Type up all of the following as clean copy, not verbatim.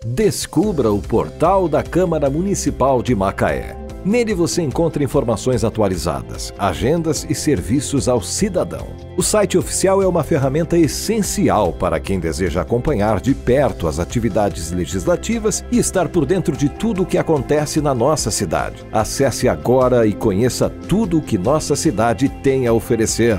Descubra o portal da Câmara Municipal de Macaé. Nele você encontra informações atualizadas, agendas e serviços ao cidadão. O site oficial é uma ferramenta essencial para quem deseja acompanhar de perto as atividades legislativas e estar por dentro de tudo o que acontece na nossa cidade. Acesse agora e conheça tudo o que nossa cidade tem a oferecer.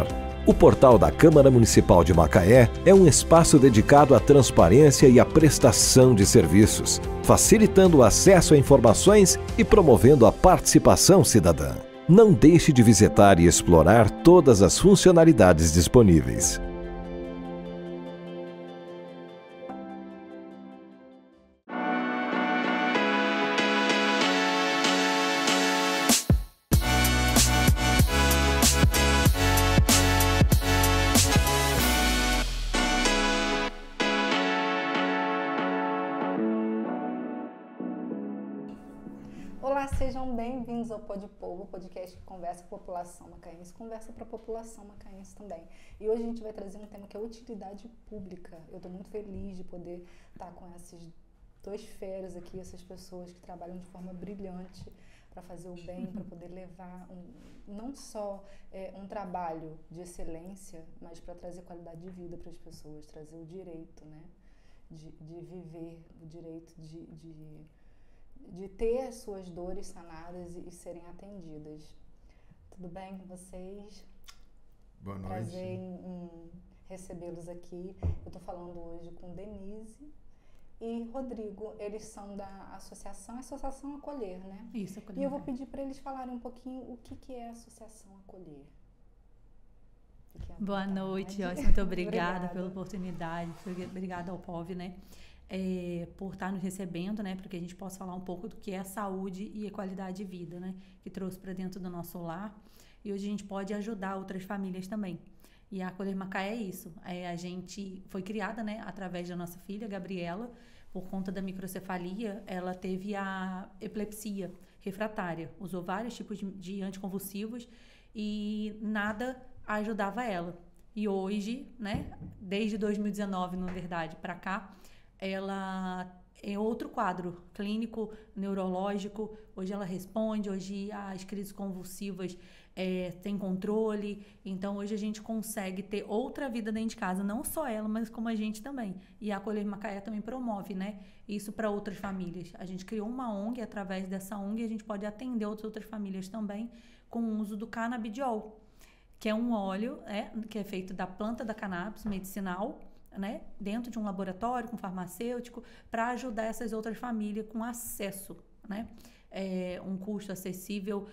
O portal da Câmara Municipal de Macaé é um espaço dedicado à transparência e à prestação de serviços, facilitando o acesso a informações e promovendo a participação cidadã. Não deixe de visitar e explorar todas as funcionalidades disponíveis. Olá, sejam bem-vindos ao Pod Povo, podcast que conversa com a população macaense, conversa para a população macaense também. E hoje a gente vai trazer um tema que é utilidade pública. Eu estou muito feliz de poder estar com esses dois feras aqui, essas pessoas que trabalham de forma brilhante para fazer o bem, para poder levar não só um trabalho de excelência, mas para trazer qualidade de vida para as pessoas, trazer o direito, né, de viver, o direito de ter as suas dores sanadas e serem atendidas. Tudo bem com vocês? Boa noite. Prazer em recebê-los aqui. Eu estou falando hoje com Denise e Rodrigo. Eles são da Associação Acolher, né? Isso, Acolher. E eu vou pedir para eles falarem um pouquinho o que é a Associação Acolher. Boa noite, Joyce. Muito obrigada pela oportunidade. Obrigada ao POV, né? Por estar nos recebendo, né, para que a gente possa falar um pouco do que é saúde e qualidade de vida, né, que trouxe para dentro do nosso lar. E hoje a gente pode ajudar outras famílias também. E a Acolher Macaé é isso. A gente foi criada, né, através da nossa filha, Gabriela, por conta da microcefalia. Ela teve a epilepsia refratária, usou vários tipos de anticonvulsivos e nada ajudava ela. E hoje, né, desde 2019, na verdade, para cá, ela é outro quadro clínico, neurológico. Hoje ela responde, hoje as crises convulsivas têm controle. Então, hoje a gente consegue ter outra vida dentro de casa, não só ela, mas como a gente também. E a Acolher Macaé também promove, né, isso para outras famílias. A gente criou uma ONG, através dessa ONG a gente pode atender outras famílias também com o uso do canabidiol, que é um óleo que é feito da planta da cannabis medicinal, né, dentro de um laboratório com farmacêutico, para ajudar essas outras famílias com acesso, né, um custo acessível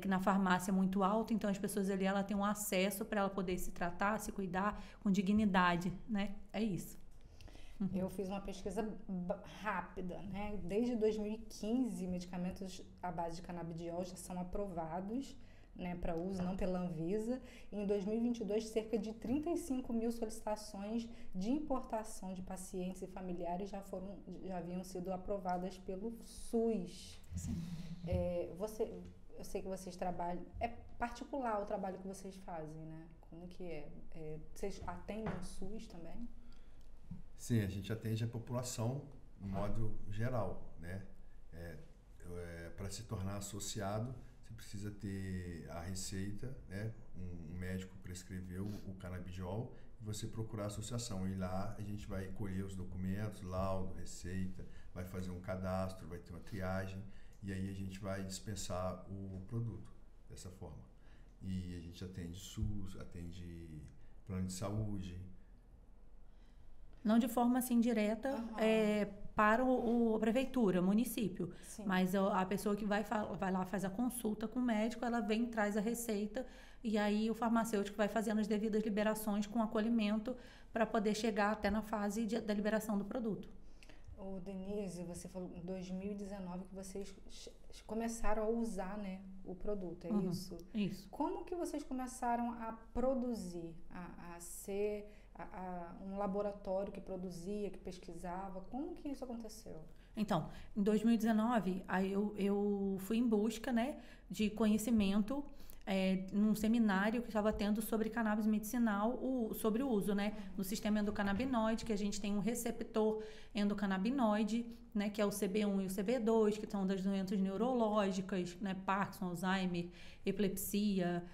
que na farmácia é muito alto, então as pessoas ali ela tem um acesso para ela poder se tratar, se cuidar com dignidade, né, é isso. Eu fiz uma pesquisa rápida, né, desde 2015 medicamentos à base de canabidiol já são aprovados, né, para uso, não pela Anvisa. Em 2022, cerca de 35 mil solicitações de importação de pacientes e familiares já haviam sido aprovadas pelo SUS. Sim. Eu sei que vocês trabalham... É particular o trabalho que vocês fazem, né? Como que é? Vocês atendem o SUS também? Sim, a gente atende a população no modo geral, né? Para se tornar associado, você precisa ter a receita, né? Um médico prescreveu o canabidiol e você procurar a associação. E lá a gente vai colher os documentos, laudo, receita, vai fazer um cadastro, vai ter uma triagem e aí a gente vai dispensar o produto dessa forma. E a gente atende SUS, atende plano de saúde. Não de forma assim direta para a prefeitura, município. Sim. Mas a pessoa que vai lá, faz a consulta com o médico, ela vem, traz a receita e aí o farmacêutico vai fazendo as devidas liberações com acolhimento para poder chegar até na fase da liberação do produto. Denise, você falou em 2019 que vocês começaram a usar, né, o produto, é isso? Isso. Como que vocês começaram a produzir, a ser um laboratório que produzia, que pesquisava? Como que isso aconteceu? Então, em 2019, aí eu fui em busca, né, de conhecimento num seminário que estava tendo sobre cannabis medicinal, sobre o uso, né, no sistema endocannabinoide, que a gente tem um receptor endocannabinoide, né, que é o CB1 e o CB2, que são das doenças neurológicas, né, Parkinson, Alzheimer, epilepsia,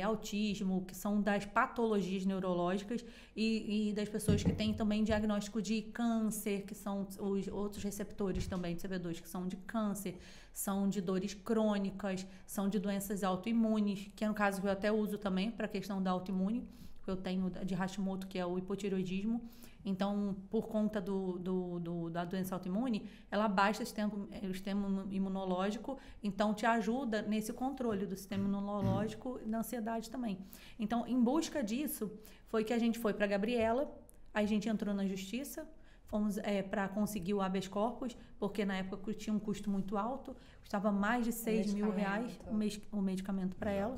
autismo, que são das patologias neurológicas e das pessoas que têm também diagnóstico de câncer, que são os outros receptores também de CB2, que são de câncer, são de dores crônicas, são de doenças autoimunes, que é no caso que eu até uso também para a questão da autoimune, que eu tenho de Hashimoto, que é o hipotireoidismo. Então, por conta da doença autoimune, ela baixa o sistema imunológico, então te ajuda nesse controle do sistema imunológico e da ansiedade também. Então, em busca disso, foi que a gente foi para Gabriela, a gente entrou na justiça, fomos para conseguir o habeas corpus, porque na época tinha um custo muito alto, custava mais de R$6 mil o medicamento para ela.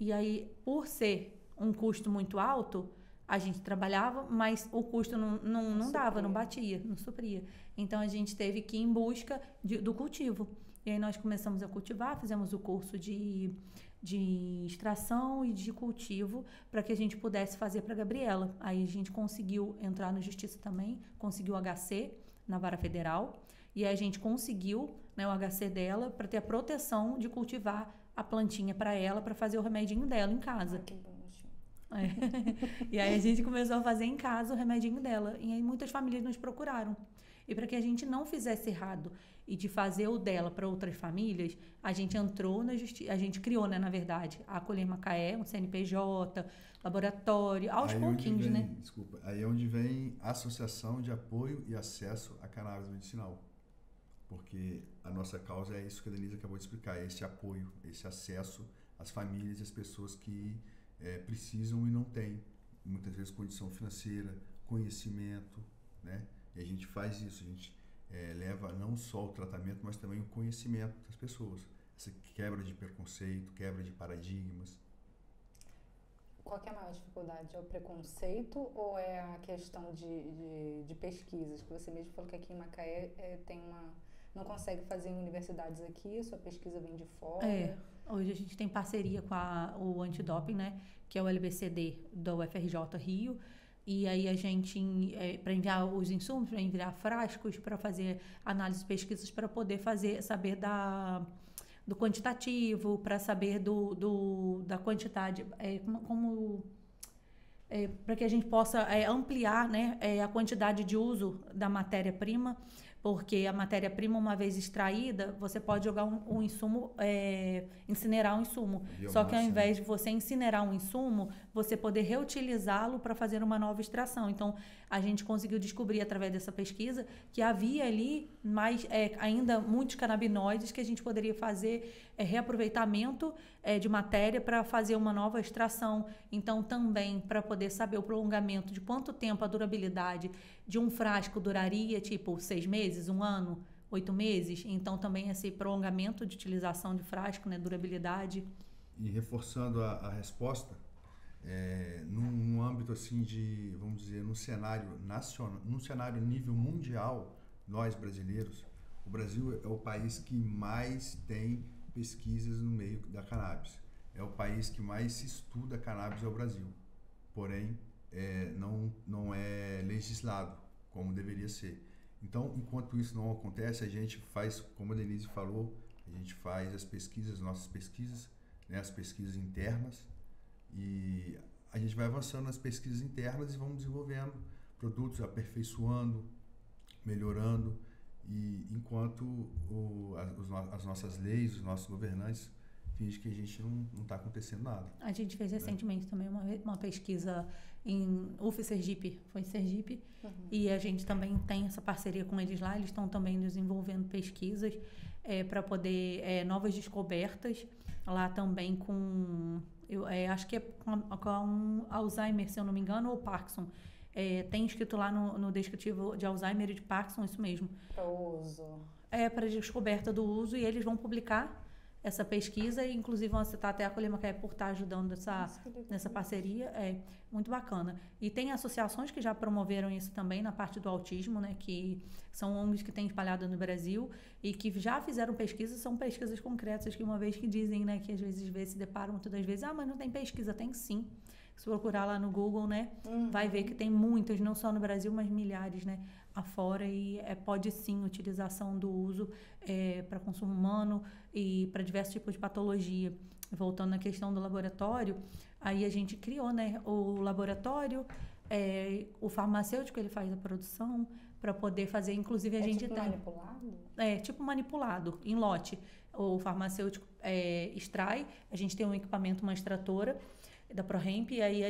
E aí, por ser um custo muito alto, a gente trabalhava, mas o custo não dava, não batia, não supria. Então, a gente teve que ir em busca do cultivo. E aí, nós começamos a cultivar, fizemos o curso de extração e de cultivo para que a gente pudesse fazer para a Gabriela. Aí, a gente conseguiu entrar na justiça também, conseguiu o HC na Vara Federal, e aí a gente conseguiu, né, o HC dela para ter a proteção de cultivar a plantinha para ela, para fazer o remedinho dela em casa. Que bom. E aí a gente começou a fazer em casa o remedinho dela. E aí muitas famílias nos procuraram. E para que a gente não fizesse errado e de fazer o dela para outras famílias, a gente entrou na justiça, a gente criou, né, na verdade, a Acolher Macaé, um CNPJ, laboratório, aos pouquinhos, né? Desculpa, aí é onde vem a Associação de Apoio e Acesso à Cannabis Medicinal. Porque a nossa causa é isso que a Denise acabou de explicar, esse apoio, esse acesso às famílias e às pessoas que precisam e não têm, muitas vezes, condição financeira, conhecimento, né? E a gente faz isso, a gente leva não só o tratamento, mas também o conhecimento das pessoas. Essa quebra de preconceito, quebra de paradigmas. Qual que é a maior dificuldade? É o preconceito ou é a questão de pesquisas? Que você mesmo falou que aqui em Macaé não consegue fazer em universidades aqui, sua pesquisa vem de fora. Hoje a gente tem parceria com o Antidoping, né, que é o LBCD da UFRJ Rio, e aí a gente, para enviar os insumos, para enviar frascos, para fazer análises e pesquisas, para poder saber do quantitativo, para saber da quantidade, para que a gente possa ampliar, né, a quantidade de uso da matéria-prima, porque a matéria-prima, uma vez extraída, você pode jogar um insumo, incinerar um insumo. Biomassa. Só que ao invés de você incinerar um insumo, você poder reutilizá-lo para fazer uma nova extração. Então, a gente conseguiu descobrir, através dessa pesquisa, que havia ali ainda muitos canabinoides que a gente poderia fazer reaproveitamento de matéria para fazer uma nova extração. Então, também, para poder saber o prolongamento de quanto tempo a durabilidade de um frasco duraria, tipo 6 meses, 1 ano, 8 meses. Então, também esse prolongamento de utilização de frasco, né, durabilidade. E reforçando a resposta, num âmbito assim de, vamos dizer, num cenário nacional, num cenário nível mundial, nós brasileiros, o Brasil é o país que mais tem pesquisas no meio da cannabis. É o país que mais se estuda cannabis é o Brasil. Porém, não é legislado como deveria ser. Então, enquanto isso não acontece, a gente faz, como a Denise falou, a gente faz as pesquisas, nossas pesquisas, né, as pesquisas internas, e a gente vai avançando nas pesquisas internas e vamos desenvolvendo produtos, aperfeiçoando, melhorando, e enquanto as nossas leis, os nossos governantes fingem que a gente não está acontecendo nada. A gente fez recentemente também uma pesquisa em Sergipe, foi em Sergipe, e a gente também tem essa parceria com eles lá, eles estão também desenvolvendo pesquisas para poder, novas descobertas, lá também com, acho que é com Alzheimer, se eu não me engano, ou Parkinson. Tem escrito lá no descritivo de Alzheimer e de Parkinson, isso mesmo. Para o uso. Para descoberta do uso, e eles vão publicar essa pesquisa, e inclusive vão citar até a Acolher Macaé por estar ajudando nessa parceria, muito bacana. E tem associações que já promoveram isso também na parte do autismo, né, que são ONGs que têm espalhado no Brasil e que já fizeram pesquisas, são pesquisas concretas, que uma vez que dizem, né, que às vezes se deparam muitas das vezes, mas não tem pesquisa, tem sim. Se procurar lá no Google, né, vai ver que tem muitas, não só no Brasil, mas milhares, né, afora e pode sim utilização do uso para consumo humano e para diversos tipos de patologia. Voltando à questão do laboratório, aí a gente criou, né, o laboratório, o farmacêutico ele faz a produção para poder fazer, inclusive a gente tipo tem... manipulado? Tipo manipulado, em lote. O farmacêutico extrai, a gente tem um equipamento, uma extratora da ProHemp, e aí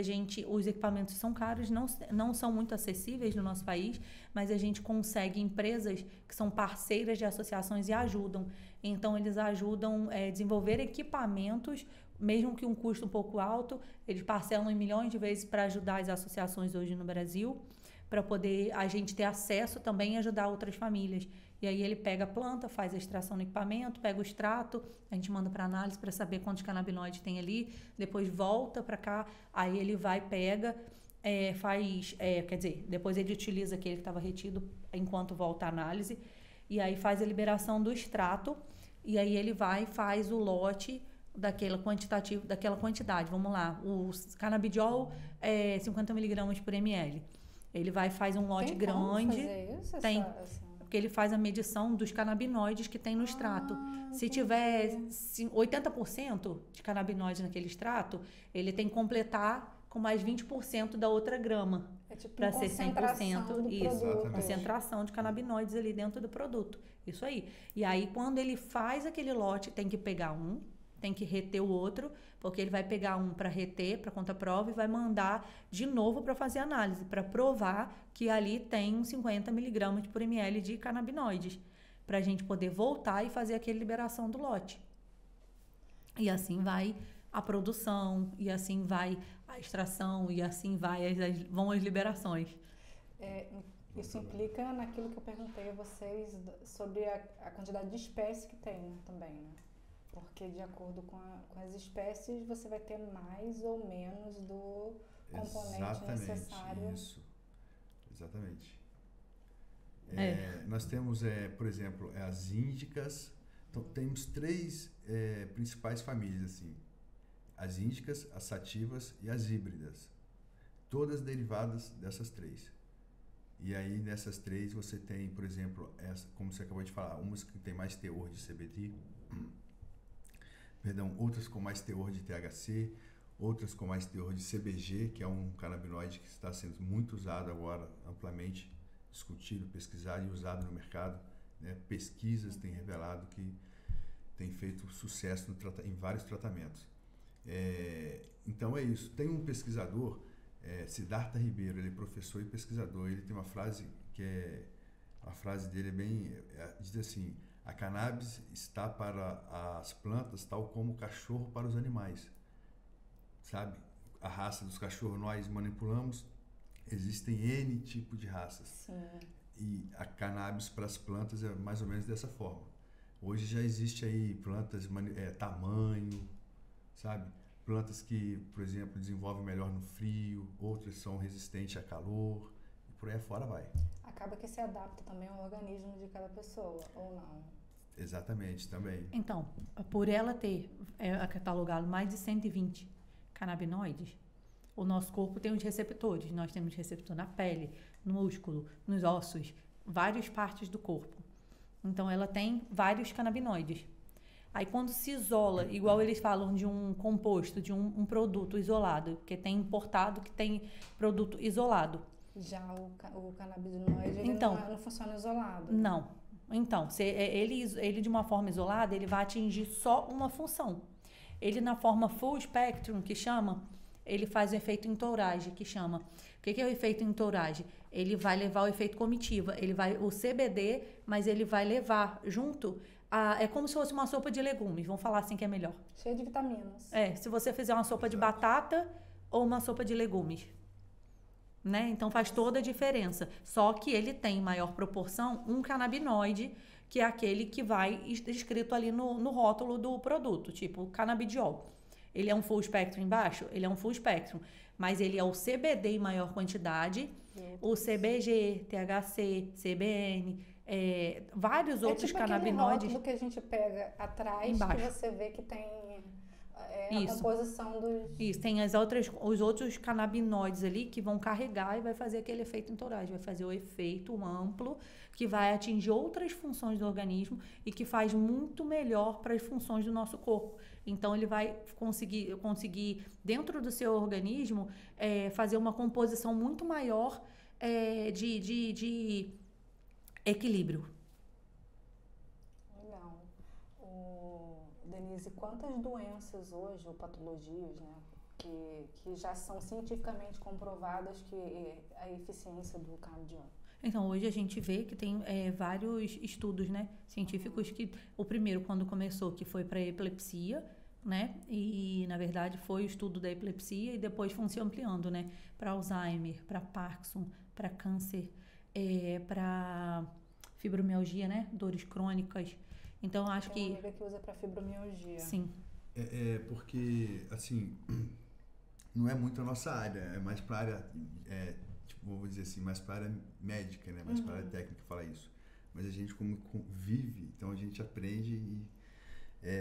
os equipamentos são caros, não são muito acessíveis no nosso país, mas a gente consegue empresas que são parceiras de associações e ajudam. Então, eles ajudam a desenvolver equipamentos, mesmo que um custo um pouco alto, eles parcelam em milhões de vezes para ajudar as associações hoje no Brasil, para poder a gente ter acesso também e ajudar outras famílias. E aí ele pega a planta, faz a extração no equipamento, pega o extrato, a gente manda para análise para saber quantos canabinoides tem ali, depois volta para cá, aí ele vai, pega, depois ele utiliza aquele que estava retido enquanto volta a análise, e aí faz a liberação do extrato, e aí ele vai e faz o lote daquela quantidade. Vamos lá, o canabidiol 50 mg por ml. Ele vai e faz um lote grande. Fazer isso? Porque ele faz a medição dos canabinoides que tem no extrato. Se tiver 80% de canabinoides naquele extrato, ele tem que completar com mais 20% da outra grama. Tipo para ser 100%. Isso, concentração de canabinoides ali dentro do produto. Isso aí. E aí, quando ele faz aquele lote, tem que pegar um, tem que reter o outro, porque ele vai pegar um para reter, para conta-prova, e vai mandar de novo para fazer análise, para provar que ali tem uns 50 mg por ml de canabinoides, para a gente poder voltar e fazer aquela liberação do lote. E assim vai a produção, e assim vai a extração, e assim vão as liberações. Isso implica naquilo que eu perguntei a vocês sobre a quantidade de espécies que tem, né, também, né? Porque de acordo com as espécies, você vai ter mais ou menos do componente necessário. Isso. Exatamente. Nós temos, por exemplo, as índicas. Então, temos 3 principais famílias, assim. As índicas, as sativas e as híbridas. Todas derivadas dessas 3. E aí, nessas 3, você tem, por exemplo, como você acabou de falar, umas que tem mais teor de CBD, outras com mais teor de THC, outras com mais teor de CBG, que é um canabinoide que está sendo muito usado agora, amplamente discutido, pesquisado e usado no mercado, né? Pesquisas têm revelado que tem feito sucesso em vários tratamentos. Então é isso. Tem um pesquisador, Siddhartha Ribeiro, ele é professor e pesquisador, ele tem uma frase a frase dele diz assim: a cannabis está para as plantas tal como o cachorro para os animais. Sabe? A raça dos cachorros nós manipulamos, existem N tipos de raças. Sim. E a cannabis para as plantas é mais ou menos dessa forma. Hoje já existe aí plantas tamanho, sabe? Plantas que, por exemplo, desenvolvem melhor no frio, outras são resistentes a calor, e por aí afora vai. Acaba que se adapta também ao organismo de cada pessoa, ou não? Exatamente, também. Então, por ela ter catalogado mais de 120 canabinoides, o nosso corpo tem os receptores. Nós temos receptor na pele, no músculo, nos ossos, várias partes do corpo. Então, ela tem vários canabinoides. Aí, quando se isola, igual eles falam de um composto, de um produto isolado, porque tem importado que tem produto isolado. Já o canabinoide, ele não funciona isolado. Não. Então, ele de uma forma isolada, ele vai atingir só uma função. Ele na forma full spectrum, que chama, ele faz o efeito entourage, que chama. O que é o efeito entourage? Ele vai levar o efeito comitiva. O CBD, mas ele vai levar junto é como se fosse uma sopa de legumes, vamos falar assim que é melhor. Cheia de vitaminas. Se você fizer uma sopa de batata ou uma sopa de legumes. Né? Então faz toda a diferença. Só que ele tem em maior proporção um canabinoide, que é aquele que vai escrito ali no rótulo do produto, tipo canabidiol. Ele é um full spectrum embaixo? Ele é um full spectrum. Mas ele é o CBD em maior quantidade, o CBG, THC, CBN, vários outros tipo canabinoides. Aquele rótulo que a gente pega atrás, embaixo, que você vê que tem é a composição dos... Isso, tem os outros canabinoides ali que vão carregar e vai fazer aquele efeito entourage, vai fazer o efeito amplo que vai atingir outras funções do organismo e que faz muito melhor para as funções do nosso corpo. Então, ele vai conseguir dentro do seu organismo, fazer uma composição muito maior de equilíbrio. Legal. Denise, quantas doenças hoje, ou patologias, né, que já são cientificamente comprovadas que a eficiência do canabidiol? Então, hoje a gente vê que tem vários estudos, né, científicos que o primeiro, quando começou, que foi para epilepsia, né, e na verdade foi o estudo da epilepsia e depois foi se ampliando, né, para Alzheimer, para Parkinson, para câncer, para fibromialgia, né, dores crônicas. Então, acho que... Tem uma amiga que usa para fibromialgia. Sim. Porque, assim, não é muito a nossa área, é mais para a área... vou dizer assim, mais para a área médica, né? Mais para a área técnica falar isso. Mas a gente como vive, então a gente aprende e...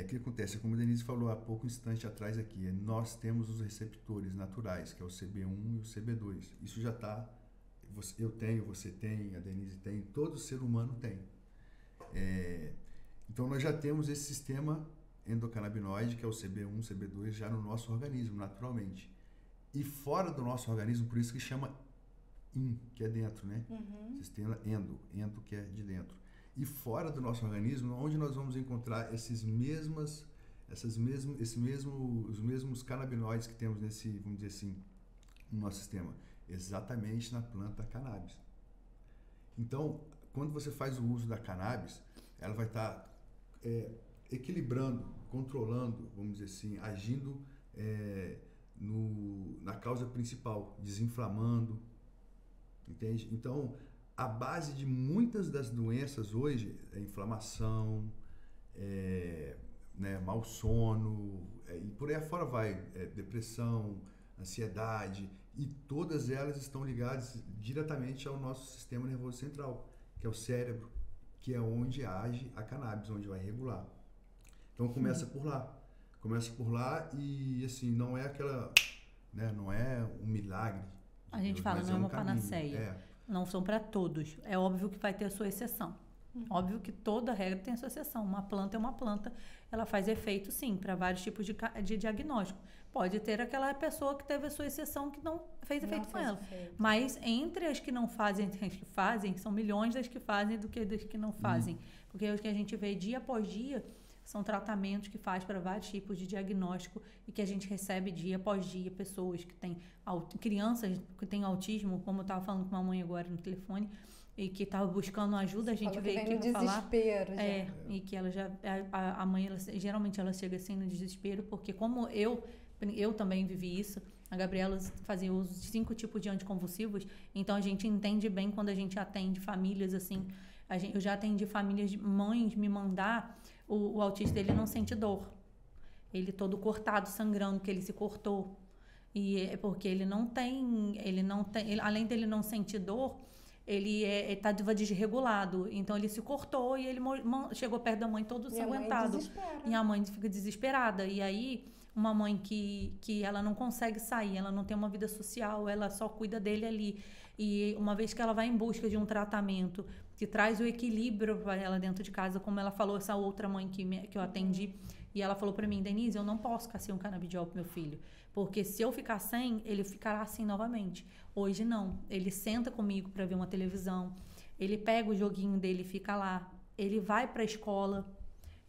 o que acontece? Como a Denise falou há pouco instante atrás aqui, nós temos os receptores naturais, que é o CB1 e o CB2. Isso já está... Eu tenho, você tem, a Denise tem, todo ser humano tem. Então nós já temos esse sistema endocannabinoide, que é o CB1, CB2, já no nosso organismo, naturalmente. E fora do nosso organismo, por isso que chama que é dentro, né? Sistema endo que é de dentro. E fora do nosso organismo, onde nós vamos encontrar os mesmos canabinoides que temos nesse, vamos dizer assim, no nosso sistema? Exatamente na planta cannabis. Então, quando você faz o uso da cannabis, ela vai estar equilibrando, controlando, vamos dizer assim, agindo na causa principal, desinflamando, entende? Então, a base de muitas das doenças hoje é inflamação, mau sono, e por aí afora vai, depressão, ansiedade, e todas elas estão ligadas diretamente ao nosso sistema nervoso central, que é o cérebro, que é onde age a cannabis, onde vai regular. Então começa por lá e assim, não é aquela, né, não é um milagre. A gente fala, não é uma panaceia. Não são para todos. É óbvio que vai ter a sua exceção. Óbvio que toda regra tem a sua exceção. Uma planta é uma planta, ela faz efeito sim, para vários tipos de diagnóstico. Pode ter aquela pessoa que teve a sua exceção que não fez efeito com ela. Mas entre as que não fazem e as que fazem, são milhões das que fazem do que das que não fazem. Porque o que a gente vê dia após dia são tratamentos que faz para vários tipos de diagnóstico e que a gente recebe dia após dia pessoas que têm crianças que têm autismo, como eu estava falando com uma mãe agora no telefone, e que estava buscando ajuda, a gente veio aqui para falar. E que ela já a mãe geralmente ela chega assim no desespero, porque como eu também vivi isso, a Gabriela fazia uso de 5 tipos de anticonvulsivos, então a gente entende bem quando a gente atende famílias assim. Eu já atendi famílias de mães me mandar o autista dele não sente dor. Ele todo cortado, sangrando, que ele se cortou. E é porque ele não tem, além dele não sentir dor, ele está desregulado. Então ele se cortou e ele chegou perto da mãe todo ensanguentado. E a mãe fica desesperada. E aí uma mãe que ela não consegue sair, ela não tem uma vida social, ela só cuida dele ali. E uma vez que ela vai em busca de um tratamento que traz o equilíbrio para ela dentro de casa, como ela falou, essa outra mãe que eu atendi, e ela falou para mim, Denise, eu não posso ficar sem um canabidiol pro meu filho, porque se eu ficar sem, ele ficará assim novamente. Hoje não, ele senta comigo para ver uma televisão, ele pega o joguinho dele e fica lá, ele vai para a escola.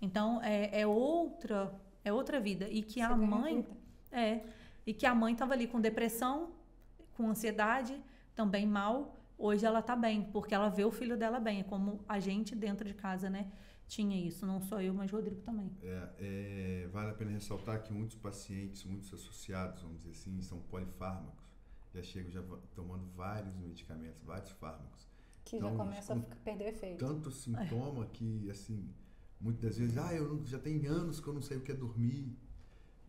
Então é outra vida. E que a mãe estava ali com depressão, com ansiedade, também mal. Hoje ela tá bem, porque ela vê o filho dela bem. É como a gente dentro de casa, né? Tinha isso, não só eu, mas o Rodrigo também. Vale a pena ressaltar que muitos pacientes, muitos associados, vamos dizer assim, são polifármacos. Já chegam tomando vários medicamentos, vários fármacos. Que então, já começa a perder efeito. Tanto sintoma que, assim, muitas vezes, já tem anos que eu não sei o que é dormir.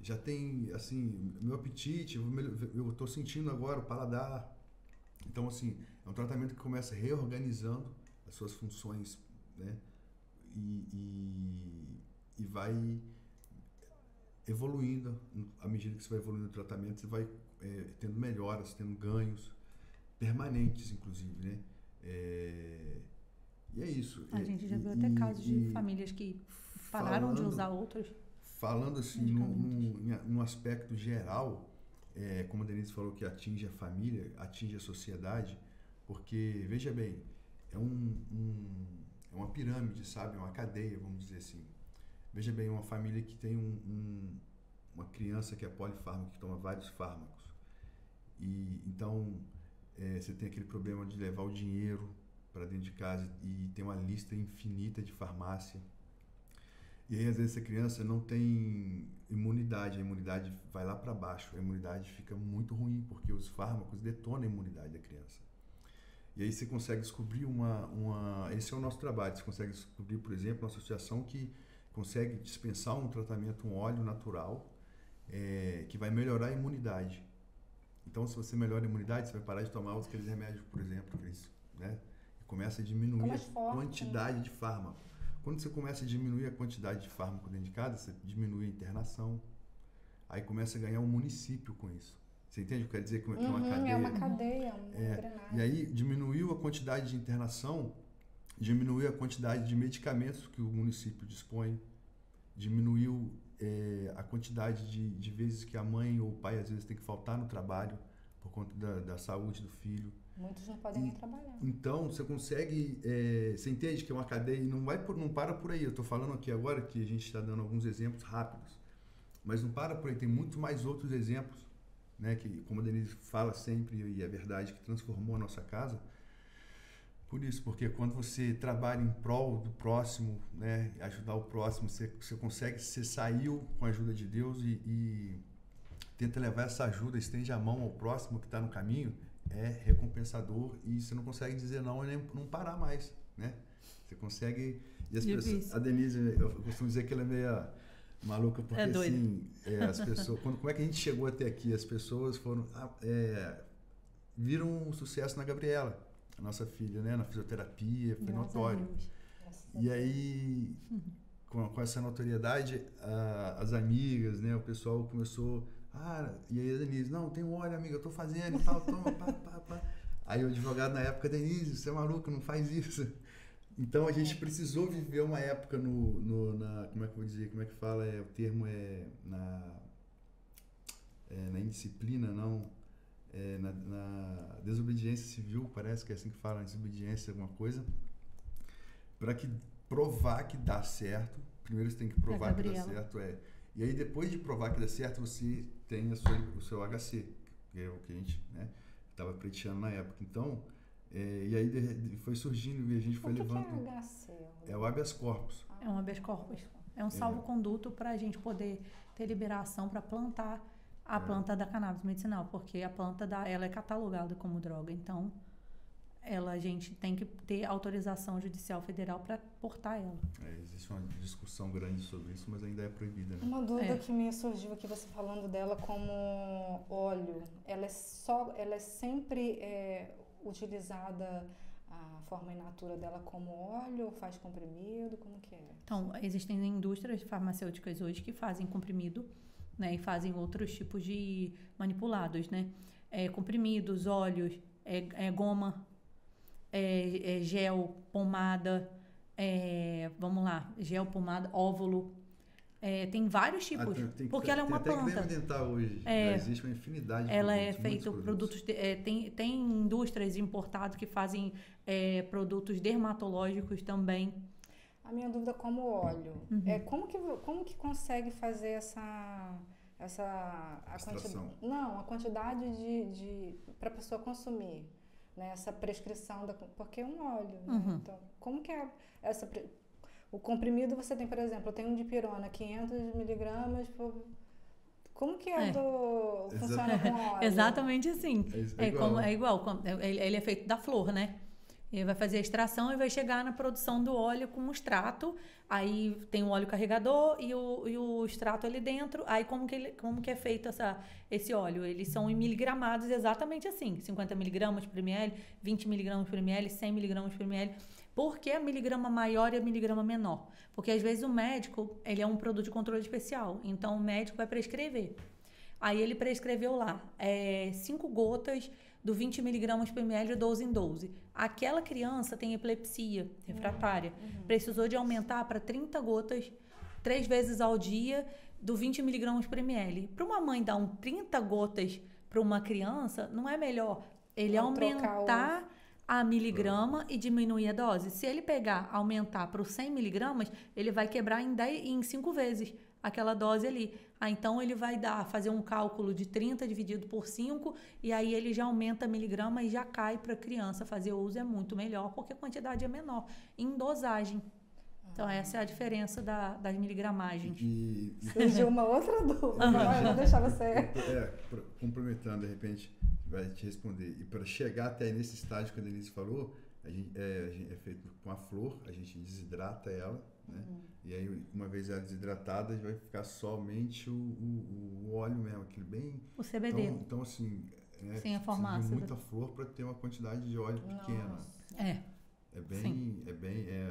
Já tem, assim, meu apetite, eu tô sentindo agora o paladar. Então, assim, é um tratamento que começa reorganizando as suas funções, né? E vai evoluindo. À medida que você vai evoluindo no tratamento, você vai tendo melhoras, tendo ganhos permanentes, inclusive, né? E é isso. A gente já viu até casos de famílias que pararam de usar outros. Falando assim, num aspecto geral, como a Denise falou, que atinge a família, atinge a sociedade, porque, veja bem, é uma pirâmide, sabe? É uma cadeia, vamos dizer assim. Veja bem, uma família que tem uma criança que é polifármaca, que toma vários fármacos. E então, você tem aquele problema de levar o dinheiro para dentro de casa e tem uma lista infinita de farmácia. E aí, às vezes, essa criança não tem imunidade, a imunidade vai lá para baixo, a imunidade fica muito ruim, porque os fármacos detonam a imunidade da criança. E aí você consegue descobrir esse é o nosso trabalho, você consegue descobrir, por exemplo, uma associação que consegue dispensar um tratamento, um óleo natural, que vai melhorar a imunidade. Então, se você melhora a imunidade, você vai parar de tomar aqueles remédios, por exemplo, né? E começa a diminuir a quantidade de fármaco. Quando você começa a diminuir a quantidade de fármaco dentro de casa, você diminui a internação. Aí começa a ganhar um município com isso. Você entende o que quer dizer? Que é uma cadeia. É uma cadeia, uma engrenagem. E aí diminuiu a quantidade de internação, diminuiu a quantidade de medicamentos que o município dispõe, diminuiu a quantidade de vezes que a mãe ou o pai às vezes tem que faltar no trabalho por conta da saúde do filho. Muitos não podem nem trabalhar. Então, você consegue... você entende que é uma cadeia e não para por aí. Eu estou falando aqui agora que a gente está dando alguns exemplos rápidos, mas não para por aí. Tem muito mais outros exemplos, né, que, como a Denise fala sempre, e é verdade, que transformou a nossa casa. Por isso, porque quando você trabalha em prol do próximo, né, ajudar o próximo, você consegue, você saiu com a ajuda de Deus e tenta levar essa ajuda, estende a mão ao próximo que está no caminho, é recompensador e você não consegue dizer não e nem não parar mais, né? Você consegue... E as pessoas, a Denise, eu costumo dizer que ela é meio maluca, porque assim, as pessoas... Como é que a gente chegou até aqui? As pessoas foram... viram um sucesso na Gabriela, a nossa filha, né? Na fisioterapia, foi notório. E aí, com essa notoriedade, as amigas, né? O pessoal começou... e aí a Denise, não, tem um óleo, amiga, eu tô fazendo e tal, toma, pá. Aí o advogado na época, Denise, você é maluco, não faz isso. Então a gente precisou viver uma época como é que eu vou dizer, como é que fala, o termo na indisciplina, não, na desobediência civil, parece que é assim que fala, desobediência, alguma coisa, para provar que dá certo. Primeiro você tem que provar que dá certo, E aí, depois de provar que dá certo, você tem o seu HC, que é o que a gente estava pleiteando na época. Então, e aí foi surgindo e a gente foi levando... O que é HC? É o habeas corpus. É um habeas corpus. É um salvo-conduto para a gente poder ter liberação para plantar a planta da cannabis medicinal, porque a planta ela é catalogada como droga. Então, a gente tem que ter autorização judicial federal para portar ela. Existe uma discussão grande sobre isso, mas ainda é proibida, né? Uma dúvida que me surgiu aqui, você falando dela como óleo, ela é sempre utilizada, a forma in natura dela como óleo, ou faz comprimido, como que é? Então, existem indústrias farmacêuticas hoje que fazem comprimido, né, e fazem outros tipos de manipulados, né? Comprimidos, óleos, goma, gel, pomada, vamos lá, gel, pomada, óvulo, tem vários tipos, porque ela é uma planta. Tem até creme dental hoje, já existe uma infinidade de produtos. Ela é feita produtos, tem indústrias importadas que fazem produtos dermatológicos também. A minha dúvida como óleo, como que consegue fazer a quantidade de para a pessoa consumir? Né, essa prescrição, porque é um óleo, né? Então, como que é o comprimido você tem, por exemplo, eu tenho um dipirona, 500 miligramas, como que funciona com óleo? Exatamente assim, é igual, ele é feito da flor, né? Ele vai fazer a extração e vai chegar na produção do óleo com um extrato, aí tem o óleo carregador e o extrato ali dentro, aí como que é feito esse óleo? Eles são em miligramados exatamente assim, 50 miligramas por ml, 20 miligramas por ml, 100 miligramas por ml, Por que a miligrama maior e a miligrama menor? Porque às vezes o médico, ele é um produto de controle especial, então o médico vai prescrever. Aí ele prescreveu lá 5 gotas do 20 miligramas por ml de 12 em 12. Aquela criança tem epilepsia refratária, precisou de aumentar para 30 gotas 3 vezes ao dia do 20 miligramas por ml. Para uma mãe dar 30 gotas para uma criança, não é melhor ele aumentar a miligrama e diminuir a dose? Se ele aumentar para os 100 miligramas, ele vai quebrar em 5 vezes aquela dose ali. Então ele vai fazer um cálculo de 30 dividido por 5 e aí ele já aumenta a miligrama e já cai para a criança. Fazer uso é muito melhor porque a quantidade é menor em dosagem. Então essa é a diferença das miligramagens. Surgiu uma outra dúvida, mas eu vou deixar você... Complementando, de repente, vai te responder. E para chegar até nesse estágio que a Denise falou, a gente é feito com a flor, a gente desidrata ela, né? E aí, uma vez ela desidratada, vai ficar somente o óleo mesmo, aquele bem... O CBD. Então assim, sem a formação. Muita flor para ter uma quantidade de óleo pequena.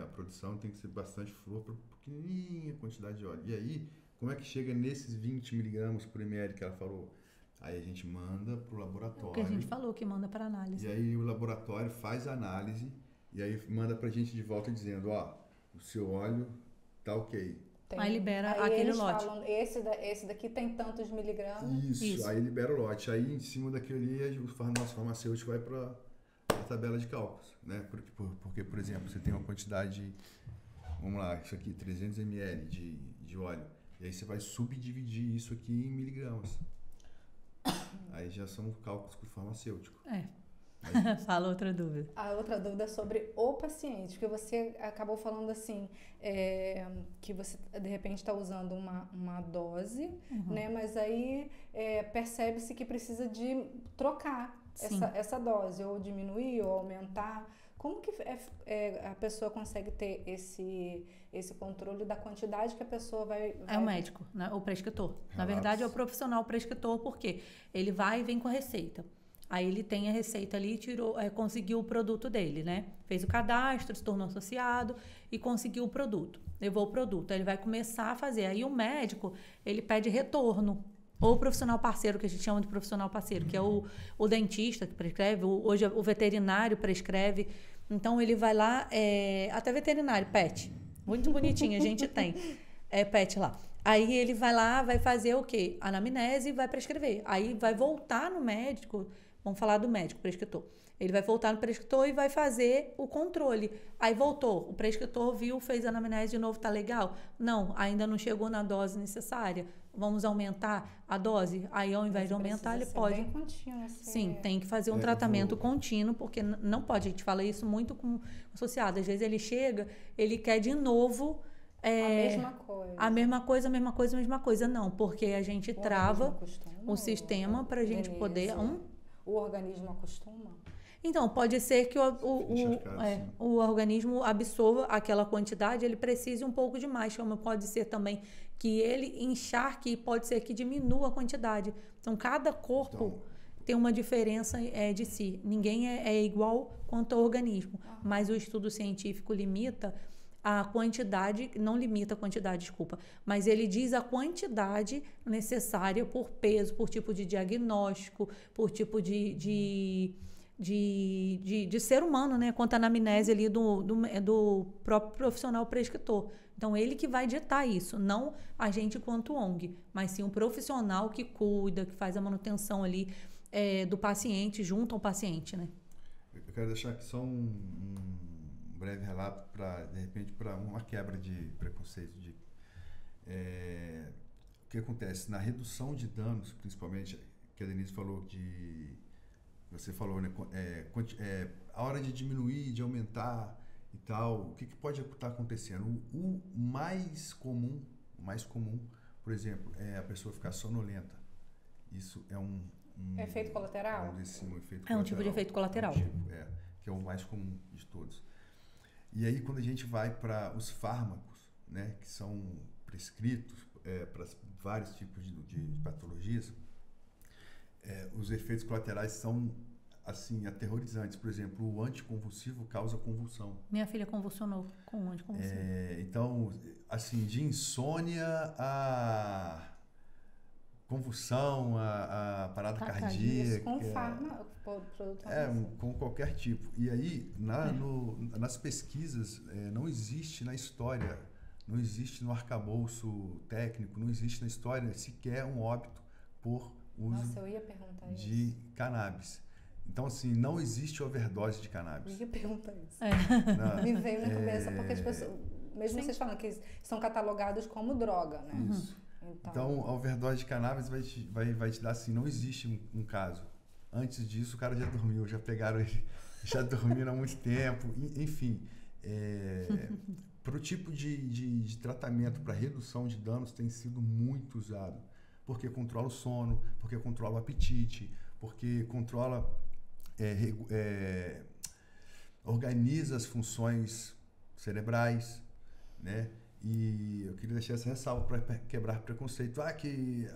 A produção tem que ser bastante flor para pequenininha quantidade de óleo. E aí, como é que chega nesses 20 miligramas por ml que ela falou? Aí a gente manda para o laboratório. Porque a gente falou que manda para análise. E aí o laboratório faz a análise e aí manda para a gente de volta dizendo, o seu óleo tá ok. Aí libera aí aquele eles lote. Falam, esse daqui tem tantos miligramas. Isso, aí libera o lote. Aí em cima daquele o nosso farmacêutico vai para a tabela de cálculos, né? Porque, por exemplo, você tem uma quantidade, vamos lá, isso aqui, 300 ml de óleo. E aí você vai subdividir isso aqui em miligramas. Aí já são cálculos para o farmacêutico. Fala outra dúvida. A outra dúvida é sobre o paciente, que você acabou falando assim, que você de repente está usando uma dose, né? Mas aí percebe-se que precisa de trocar essa dose, ou diminuir, ou aumentar. Como que a pessoa consegue ter esse controle da quantidade que a pessoa vai... É o médico, né? O prescritor. Na verdade, é o profissional prescritor, porque ele vai e vem com a receita. Aí ele tem a receita ali, conseguiu o produto dele, né? Fez o cadastro, se tornou associado e conseguiu o produto. Levou o produto, aí ele vai começar a fazer. Aí o médico, ele pede retorno. Ou o profissional parceiro, que a gente chama de profissional parceiro, que é o dentista que prescreve, hoje o veterinário prescreve. Então ele vai lá, até veterinário, pet. Muito bonitinho, a gente tem pet lá. Aí ele vai lá, vai fazer o quê? Anamnese e vai prescrever. Aí vai voltar no médico, vamos falar do médico, prescritor. Ele vai voltar no prescritor e vai fazer o controle. Aí voltou, o prescritor viu, fez a anamnese de novo, tá legal? Não, ainda não chegou na dose necessária. Vamos aumentar a dose? Aí ao invés de aumentar, ele pode... Bem contínuo, assim, Sim, tem que fazer um tratamento contínuo, porque não pode, a gente fala isso muito com o associado. Às vezes ele chega, ele quer de novo... a mesma coisa. A mesma coisa. Não, porque a gente trava o sistema para a gente poder... O organismo acostuma? Então, pode ser que o organismo absorva aquela quantidade, ele precise um pouco de mais, como pode ser também que ele encharque e pode ser que diminua a quantidade. Então, cada corpo tem uma diferença de si. Ninguém é igual quanto ao organismo, mas o estudo científico limita a quantidade, não limita a quantidade, desculpa, mas ele diz a quantidade necessária por peso, por tipo de diagnóstico, por tipo de ser humano, né? Quanto à anamnese ali do próprio profissional prescritor. Então, ele que vai ditar isso, não a gente quanto ONG, mas sim um profissional que cuida, que faz a manutenção ali do paciente, junto ao paciente, né? Eu quero deixar aqui só um breve relato de repente, para uma quebra de preconceito. O que acontece? Na redução de danos, principalmente, que a Denise falou você falou, né? A hora de diminuir, de aumentar e tal, o que pode estar acontecendo? O mais comum, por exemplo, é a pessoa ficar sonolenta. Isso é um efeito colateral? Vamos dizer assim, um efeito colateral. É um tipo de efeito colateral. Que é o mais comum de todos. E aí, quando a gente vai para os fármacos, né, que são prescritos para vários tipos de patologias, os efeitos colaterais são assim, aterrorizantes. Por exemplo, o anticonvulsivo causa convulsão. Minha filha convulsionou com o anticonvulsivo. Então, assim, de insônia a convulsão, a parada cardíaca. Isso com produto com qualquer tipo. E aí, nas pesquisas, não existe na história, não existe no arcabouço técnico, não existe na história sequer um óbito por uso eu ia perguntar de cannabis. Então, assim, não existe overdose de cannabis. Eu ia perguntar isso. Me veio na cabeça, porque as pessoas, mesmo vocês falam que são catalogados como droga, né? Isso. Então, a overdose de cannabis vai te dar assim, não existe um caso. Antes disso, o cara já dormiu, já pegaram ele, já dormiram há muito tempo. Enfim, para o tipo de tratamento para redução de danos tem sido muito usado. Porque controla o sono, porque controla o apetite, porque controla, organiza as funções cerebrais, né? E eu queria deixar essa ressalva para quebrar preconceito. Que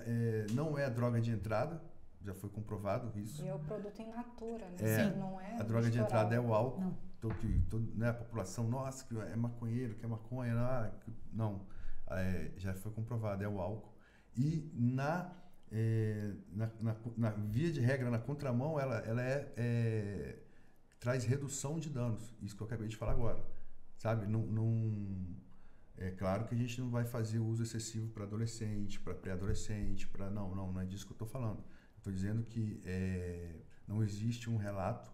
não é droga de entrada, já foi comprovado isso. E é o produto in natura, né? Não é a droga de entrada é o álcool. Não. A população, nossa, que é maconheiro, que é maconha. Não, já foi comprovado, é o álcool. E na via de regra, na contramão, ela traz redução de danos. Isso que eu acabei de falar agora. Sabe? É claro que a gente não vai fazer uso excessivo para adolescente, para pré-adolescente, não é disso que eu estou falando. Estou dizendo que não existe um relato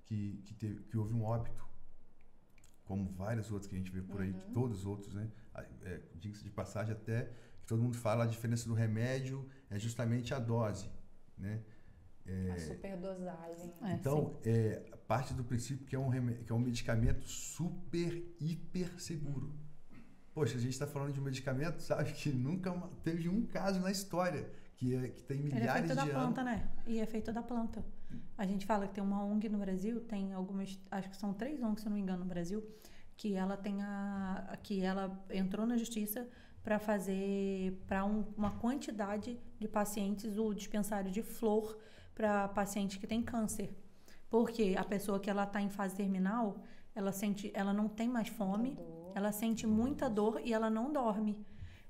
que houve um óbito, como vários outros que a gente vê por aí, que todos os outros, né? Diga-se de passagem, até que todo mundo fala, a diferença do remédio é justamente a dose, né? A superdosagem. Então, parte do princípio que é um medicamento super, hiper seguro. Poxa, a gente está falando de um medicamento, sabe, que nunca teve um caso na história, que tem milhares de anos. Ele é feito da planta, né? E é feito da planta. A gente fala que tem uma ONG no Brasil, tem algumas, acho que são 3 ONGs, se eu não me engano, no Brasil, que ela entrou na justiça para fazer para uma quantidade de pacientes o dispensário de flor para pacientes que têm câncer. Porque a pessoa que ela está em fase terminal, ela não tem mais fome, ela sente muita dor e ela não dorme.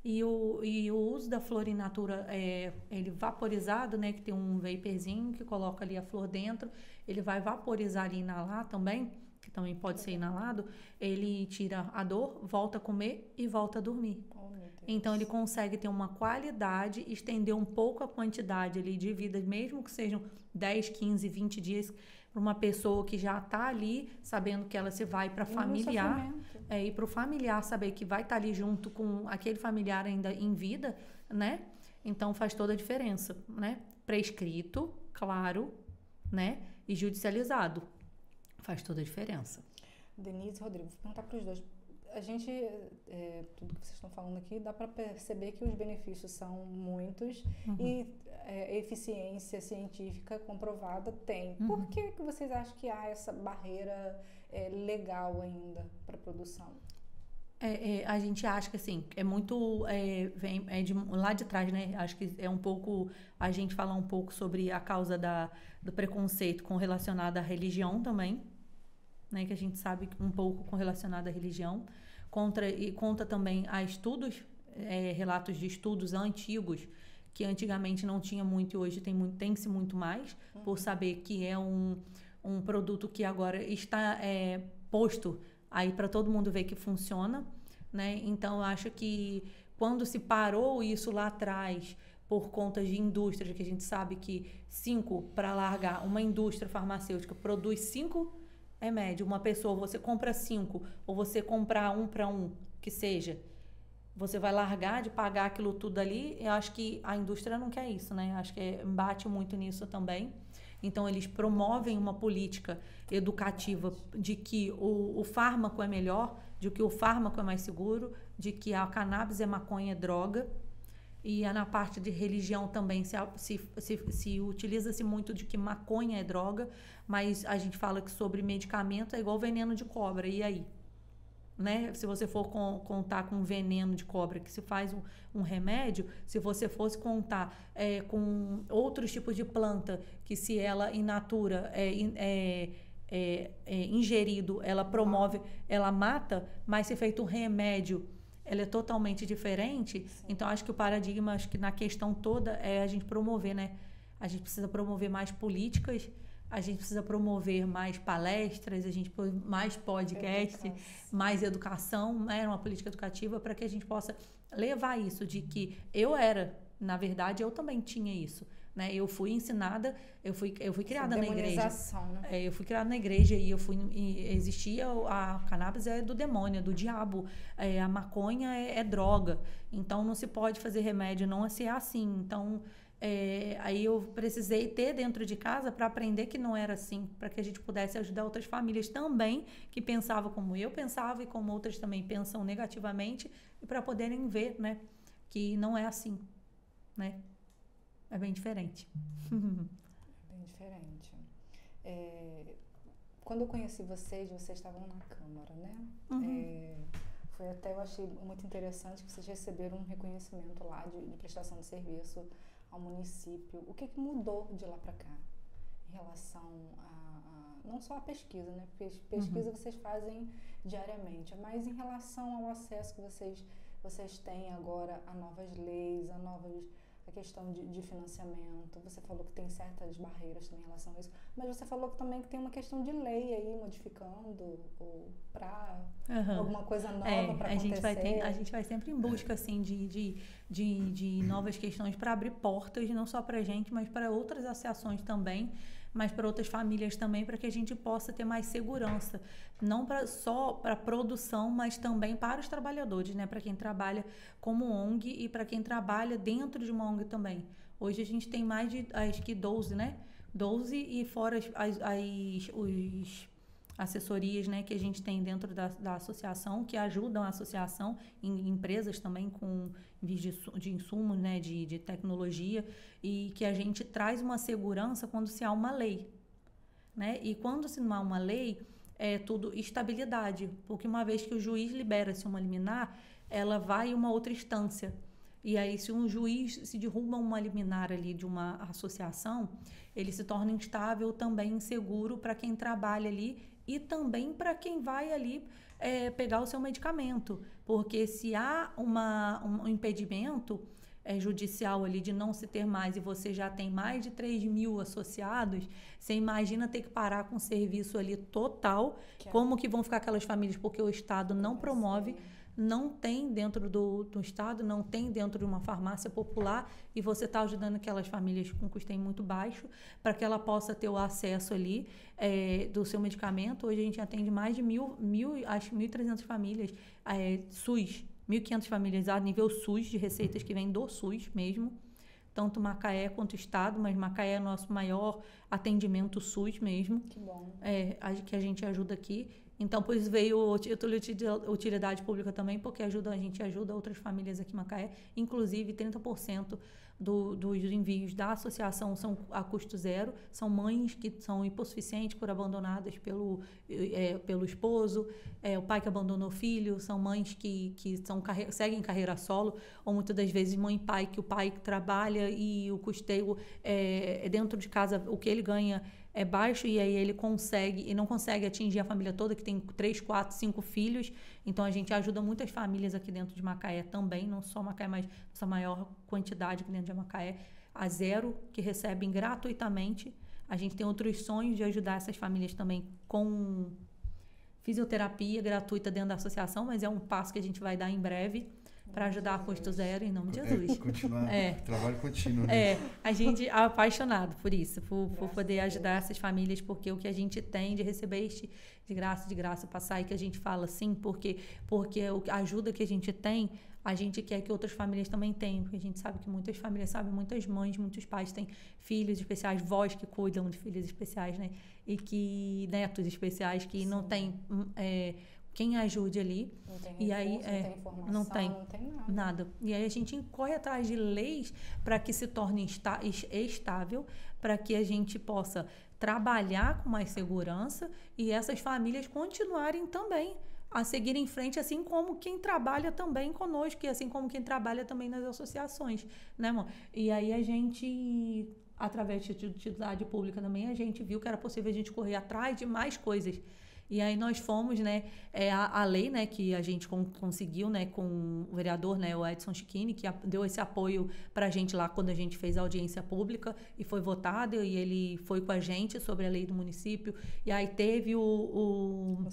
E o uso da flor in natura, ele vaporizado, né, que tem um vaporzinho que coloca ali a flor dentro, ele vai vaporizar ali e inalar também, que também pode ser inalado, ele tira a dor, volta a comer e volta a dormir. Então ele consegue ter uma qualidade, estender um pouco a quantidade ali de vida, mesmo que sejam 10, 15, 20 dias, para uma pessoa que já está ali, sabendo que ela se vai para familiar, e para o familiar saber que vai estar ali junto com aquele familiar ainda em vida, né? Então faz toda a diferença, né? Prescrito, claro, né? E judicializado. Faz toda a diferença. Denise e Rodrigo, vou perguntar para os dois. A gente, tudo que vocês estão falando aqui, dá para perceber que os benefícios são muitos e eficiência científica comprovada tem. Por que vocês acham que há essa barreira legal ainda para a produção? A gente acha que assim, é muito, vem de lá de trás, né? Acho que é um pouco, a gente falar um pouco sobre a causa do preconceito relacionado à religião também, né, que a gente sabe um pouco com relacionado à religião, conta também a estudos, relatos de estudos antigos, que antigamente não tinha muito e hoje tem-se muito mais, por saber que é um produto que agora está posto aí para todo mundo ver que funciona, né? Então, eu acho que quando se parou isso lá atrás, por conta de indústrias, que a gente sabe que 5 para largar, uma indústria farmacêutica produz 5 é médio, uma pessoa, você compra 5, ou você comprar 1 para 1, que seja, você vai largar de pagar aquilo tudo ali, eu acho que a indústria não quer isso, né? Acho que bate muito nisso também. Então, eles promovem uma política educativa de que o fármaco é melhor, de que o fármaco é mais seguro, de que a cannabis é maconha, é droga. E na parte de religião também se utiliza-se muito de que maconha é droga, mas a gente fala que sobre medicamento é igual veneno de cobra, e aí? né? Se você for contar com veneno de cobra que se faz um remédio, se você fosse contar com outros tipos de planta que se ela in natura ingerido, ela promove, ela mata, mas se feito um remédio, ela é totalmente diferente. Sim. Então, acho que o paradigma, acho que na questão toda é a gente promover, né? A gente precisa promover mais políticas, a gente precisa promover mais palestras, a gente mais podcasts, mais educação, né? Uma política educativa para que a gente possa levar isso de que na verdade, eu também tinha isso. Né? Eu fui ensinada, eu fui criada na igreja. Né? Eu fui criada na igreja e existia a cannabis é do demônio, é do diabo, a maconha é droga, então não se pode fazer remédio, não é ser assim. Então, aí eu precisei ter dentro de casa para aprender que não era assim, para que a gente pudesse ajudar outras famílias também que pensavam como eu pensava e como outras também pensam negativamente, e para poderem ver, né, que não é assim, né? É bem diferente. Bem diferente. Quando eu conheci vocês estavam na Câmara, né? Foi até, eu achei muito interessante que vocês receberam um reconhecimento lá de prestação de serviço ao município. O que mudou de lá para cá em relação não só a pesquisa, né? Porque pesquisa vocês fazem diariamente, mas em relação ao acesso que vocês têm agora a novas leis, a questão de financiamento. Você falou que tem certas barreiras também em relação a isso, mas você falou também que tem uma questão de lei aí modificando ou para alguma coisa nova para acontecer. A gente vai sempre em busca assim de novas questões para abrir portas, não só para a gente, mas para outras associações também, mas para outras famílias também, para que a gente possa ter mais segurança, não só para a produção, mas também para os trabalhadores, né? Para quem trabalha como ONG e para quem trabalha dentro de uma ONG também. Hoje a gente tem mais de, acho que 12, né? 12 e fora os assessorias, né, que a gente tem dentro da associação, que ajudam a associação em empresas também com de insumos, né, de tecnologia, e que a gente traz uma segurança quando se há uma lei, né? E quando se não há uma lei, é tudo estabilidade, porque uma vez que o juiz libera-se uma liminar, ela vai em uma outra instância. E aí, se um juiz se derruba uma liminar ali de uma associação, ele se torna instável, também inseguro para quem trabalha ali e também para quem vai ali pegar o seu medicamento. Porque se há um impedimento judicial ali de não se ter mais e você já tem mais de 3.000 associados, você imagina ter que parar com o serviço ali total, como que vão ficar aquelas famílias, porque o Estado não promove, não tem dentro do Estado, não tem dentro de uma farmácia popular, e você está ajudando aquelas famílias com custeio muito baixo para que ela possa ter o acesso ali do seu medicamento. Hoje a gente atende mais de 1.300 famílias, SUS, 1.500 famílias a nível SUS, de receitas que vêm do SUS mesmo, tanto Macaé quanto o Estado, mas Macaé é o nosso maior atendimento SUS mesmo. Que bom. Que a gente ajuda aqui. Então, por isso veio o título de utilidade pública também, porque a gente ajuda outras famílias aqui em Macaé. Inclusive, 30% dos envios da associação são a custo zero. São mães que são hipossuficientes por abandonadas pelo esposo, o pai que abandonou o filho, são mães que seguem carreira solo, ou muitas das vezes mãe e pai, que o pai trabalha e o custeio dentro de casa, o que ele ganha é baixo, e aí ele não consegue atingir a família toda, que tem 3, 4, 5 filhos. Então a gente ajuda muitas famílias aqui dentro de Macaé também, não só Macaé, mas essa maior quantidade aqui dentro de Macaé, a zero, que recebem gratuitamente. A gente tem outros sonhos de ajudar essas famílias também com fisioterapia gratuita dentro da associação, mas é um passo que a gente vai dar em breve para ajudar a custo zero, em nome de Jesus. Continuar, trabalho contínuo, né? A gente é apaixonado por isso, por poder ajudar essas famílias, porque o que a gente tem de receber de graça, passar, e que a gente fala sim, porque a ajuda que a gente tem, a gente quer que outras famílias também tenham, porque a gente sabe que muitas famílias, muitas mães, muitos pais têm filhos especiais, vós que cuidam de filhos especiais, né? E que netos especiais que não tem quem ajude ali. Não tem recurso, e aí não tem informação, não tem nada. E aí a gente corre atrás de leis para que se torne estável, para que a gente possa trabalhar com mais segurança e essas famílias continuarem também a seguir em frente, assim como quem trabalha também conosco, e assim como quem trabalha também nas associações, né, amor? E aí a gente, através de utilidade pública também, a gente viu que era possível a gente correr atrás de mais coisas. E aí nós fomos, né, a lei, né, que a gente conseguiu, né, com o vereador, né, o Edson Chiquini, que deu esse apoio para a gente lá quando a gente fez a audiência pública e foi votado, e ele foi com a gente sobre a lei do município. E aí teve o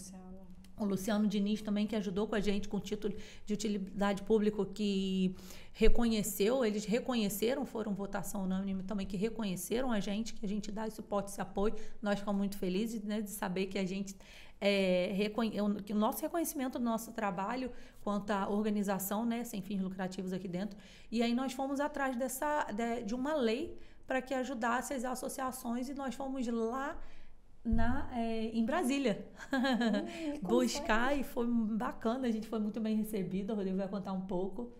Luciano Diniz também, que ajudou com a gente com o título de utilidade pública, que reconheceu, eles reconheceram, foram votação unânime também, que reconheceram a gente, que a gente dá esse suporte, esse apoio. Nós ficamos muito felizes, né, de saber que a gente que o nosso reconhecimento do nosso trabalho quanto à organização, né, sem fins lucrativos aqui dentro. E aí nós fomos atrás de uma lei para que ajudasse as associações, e nós fomos lá em Brasília buscar, e foi bacana, a gente foi muito bem recebido. O Rodrigo vai contar um pouco.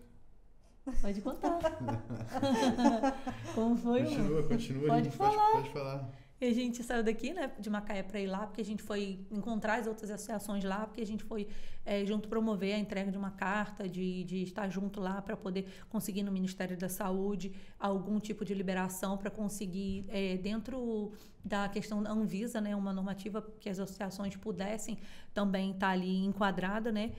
Pode contar. Como foi? Continua. Pode falar. Pode falar. E a gente saiu daqui, né, de Macaé para ir lá, porque a gente foi encontrar as outras associações lá, porque a gente foi junto promover a entrega de uma carta, de estar junto lá para poder conseguir no Ministério da Saúde algum tipo de liberação para conseguir, dentro da questão da Anvisa, né, uma normativa que as associações pudessem também estar ali enquadrada, né,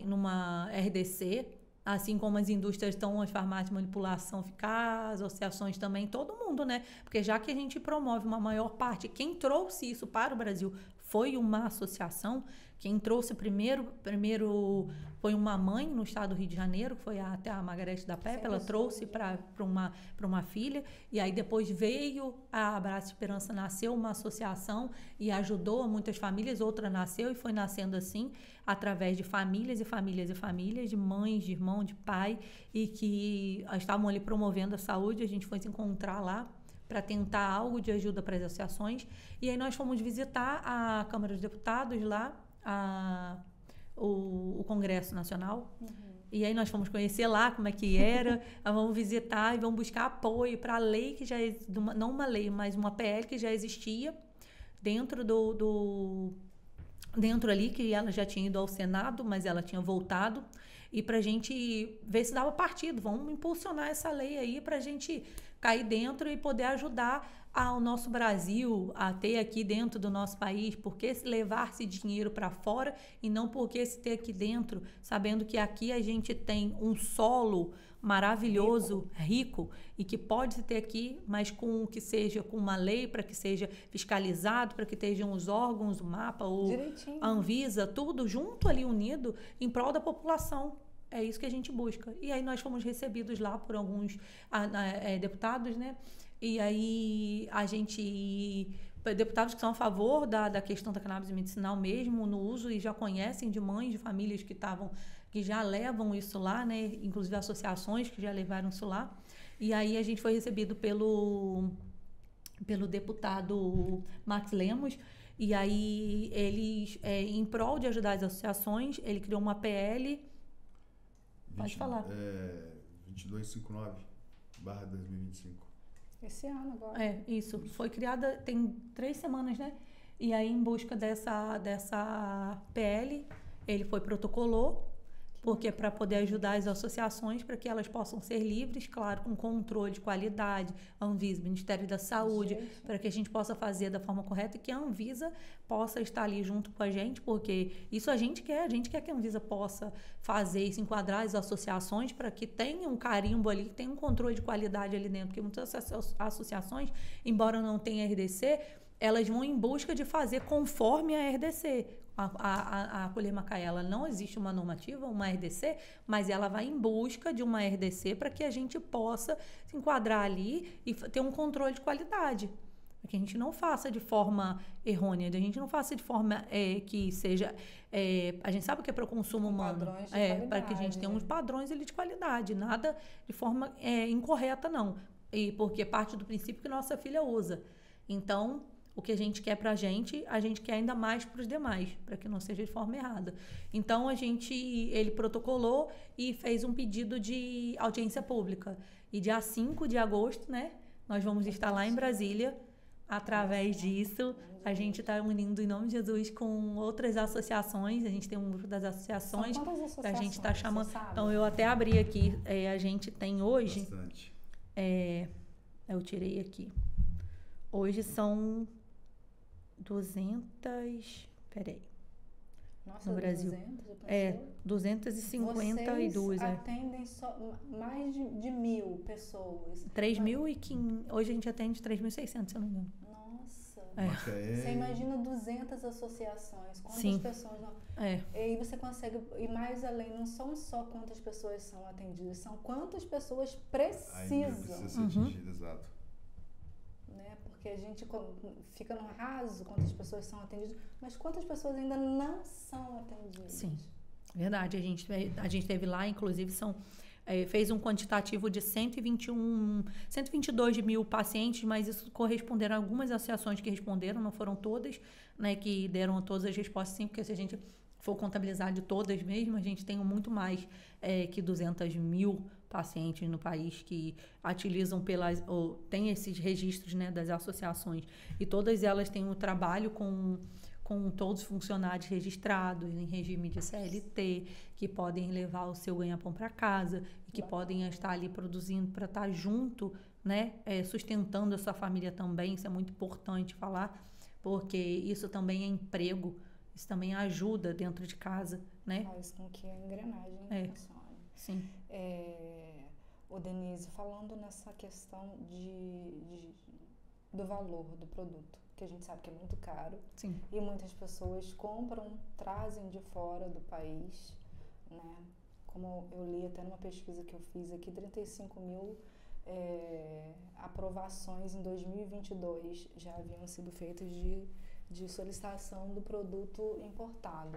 numa RDC, assim como as indústrias estão, as farmácias de manipulação ficar, as associações também, todo mundo, né? Porque já que a gente promove uma maior parte, quem trouxe isso para o Brasil foi uma associação. Quem trouxe primeiro foi uma mãe no estado do Rio de Janeiro, que foi até a Margarete da Pepe, ela trouxe para uma filha, e aí depois veio a Abraço Esperança, nasceu uma associação e ajudou muitas famílias, outra nasceu e foi nascendo assim, através de famílias e famílias e famílias, de mães, de irmão, de pai, e que estavam ali promovendo a saúde. A gente foi se encontrar lá para tentar algo de ajuda para as associações, e aí nós fomos visitar a Câmara dos Deputados lá, o Congresso Nacional. E aí nós fomos conhecer lá como é que era, vamos visitar e vamos buscar apoio para a lei que já, não uma lei, mas uma PL que já existia dentro dentro ali, que ela já tinha ido ao Senado, mas ela tinha voltado, e para a gente ver se dava partido, vamos impulsionar essa lei aí para a gente cair dentro e poder ajudar ao nosso Brasil a ter aqui dentro do nosso país. Por que levar-se dinheiro para fora e não por que se ter aqui dentro, sabendo que aqui a gente tem um solo maravilhoso, rico, e que pode se ter aqui, mas com que seja com uma lei, para que seja fiscalizado, para que estejam os órgãos, o mapa, a Anvisa, tudo junto ali, unido, em prol da população. É isso que a gente busca. E aí nós fomos recebidos lá por alguns deputados, né? E aí a gente... Deputados que são a favor da questão da cannabis medicinal mesmo, no uso, e já conhecem de mães de famílias que já levam isso lá, né? Inclusive associações que já levaram isso lá. E aí a gente foi recebido pelo deputado Max Lemos, e aí eles, em prol de ajudar as associações, ele criou uma PL... Pode falar. 2259/2025. Esse ano agora. Isso. Foi criada tem 3 semanas, né? E aí, em busca dessa PL, ele protocolou, porque para poder ajudar as associações, para que elas possam ser livres, claro, com controle de qualidade, Anvisa, Ministério da Saúde, para que a gente possa fazer da forma correta e que a Anvisa possa estar ali junto com a gente, porque isso a gente quer que a Anvisa possa fazer e se enquadrar as associações para que tenha um carimbo ali, que tenha um controle de qualidade ali dentro, porque muitas associações, embora não tenha RDC, elas vão em busca de fazer conforme a RDC. A Acolher Macaé, ela não existe uma normativa, uma RDC, mas ela vai em busca de uma RDC para que a gente possa se enquadrar ali e ter um controle de qualidade. Para que a gente não faça de forma errônea, a gente não faça de forma que seja... a gente sabe o que é para o consumo humano. Para que a gente tenha uns padrões ali de qualidade, nada de forma incorreta, não. E porque parte do princípio que nossa filha usa. Então... O que a gente quer para a gente quer ainda mais para os demais, para que não seja de forma errada. Então, ele protocolou e fez um pedido de audiência pública. E dia 5 de agosto, né, nós vamos estar lá em Brasília através disso, a gente está unindo em nome de Jesus com outras associações. A gente tem um grupo das associações. São quantas associações? A gente está chamando. Você sabe? Então, eu até abri aqui. A gente tem hoje. Bastante. Eu tirei aqui. Hoje são 200. Peraí. Nossa, no Brasil. 252. Vocês atendem mais de 1.000 pessoas. 3.500. Hoje a gente atende 3.600, se eu não me engano. Nossa. Macaé. Você imagina 200 associações. Quantas Sim. pessoas não... E aí você consegue ir mais além. Não são só quantas pessoas são atendidas, são quantas pessoas precisam. Ainda precisa ser atingido, exato. Né? Porque a gente fica no raso quantas pessoas são atendidas, mas quantas pessoas ainda não são atendidas. Sim, verdade. A gente teve lá, inclusive, fez um quantitativo de 122 mil pacientes, mas isso corresponderam a algumas associações que responderam, não foram todas, né, que deram todas as respostas, sim, porque se a gente for contabilizar de todas mesmo, a gente tem muito mais que 200 mil pacientes no país que utilizam tem esses registros, né, das associações, e todas elas têm um trabalho com todos os funcionários registrados em regime de CLT, que podem levar o seu ganha-pão para casa e que podem estar ali produzindo para estar junto, né, sustentando a sua família também. Isso é muito importante falar, porque isso também é emprego, isso também ajuda dentro de casa, né? Faz com que a engrenagem funcione. Sim. Denise, falando nessa questão do valor do produto, que a gente sabe que é muito caro. Sim. E muitas pessoas trazem de fora do país, né? Como eu li até numa pesquisa que eu fiz aqui, 35 mil aprovações em 2022 já haviam sido feitas de solicitação do produto importado.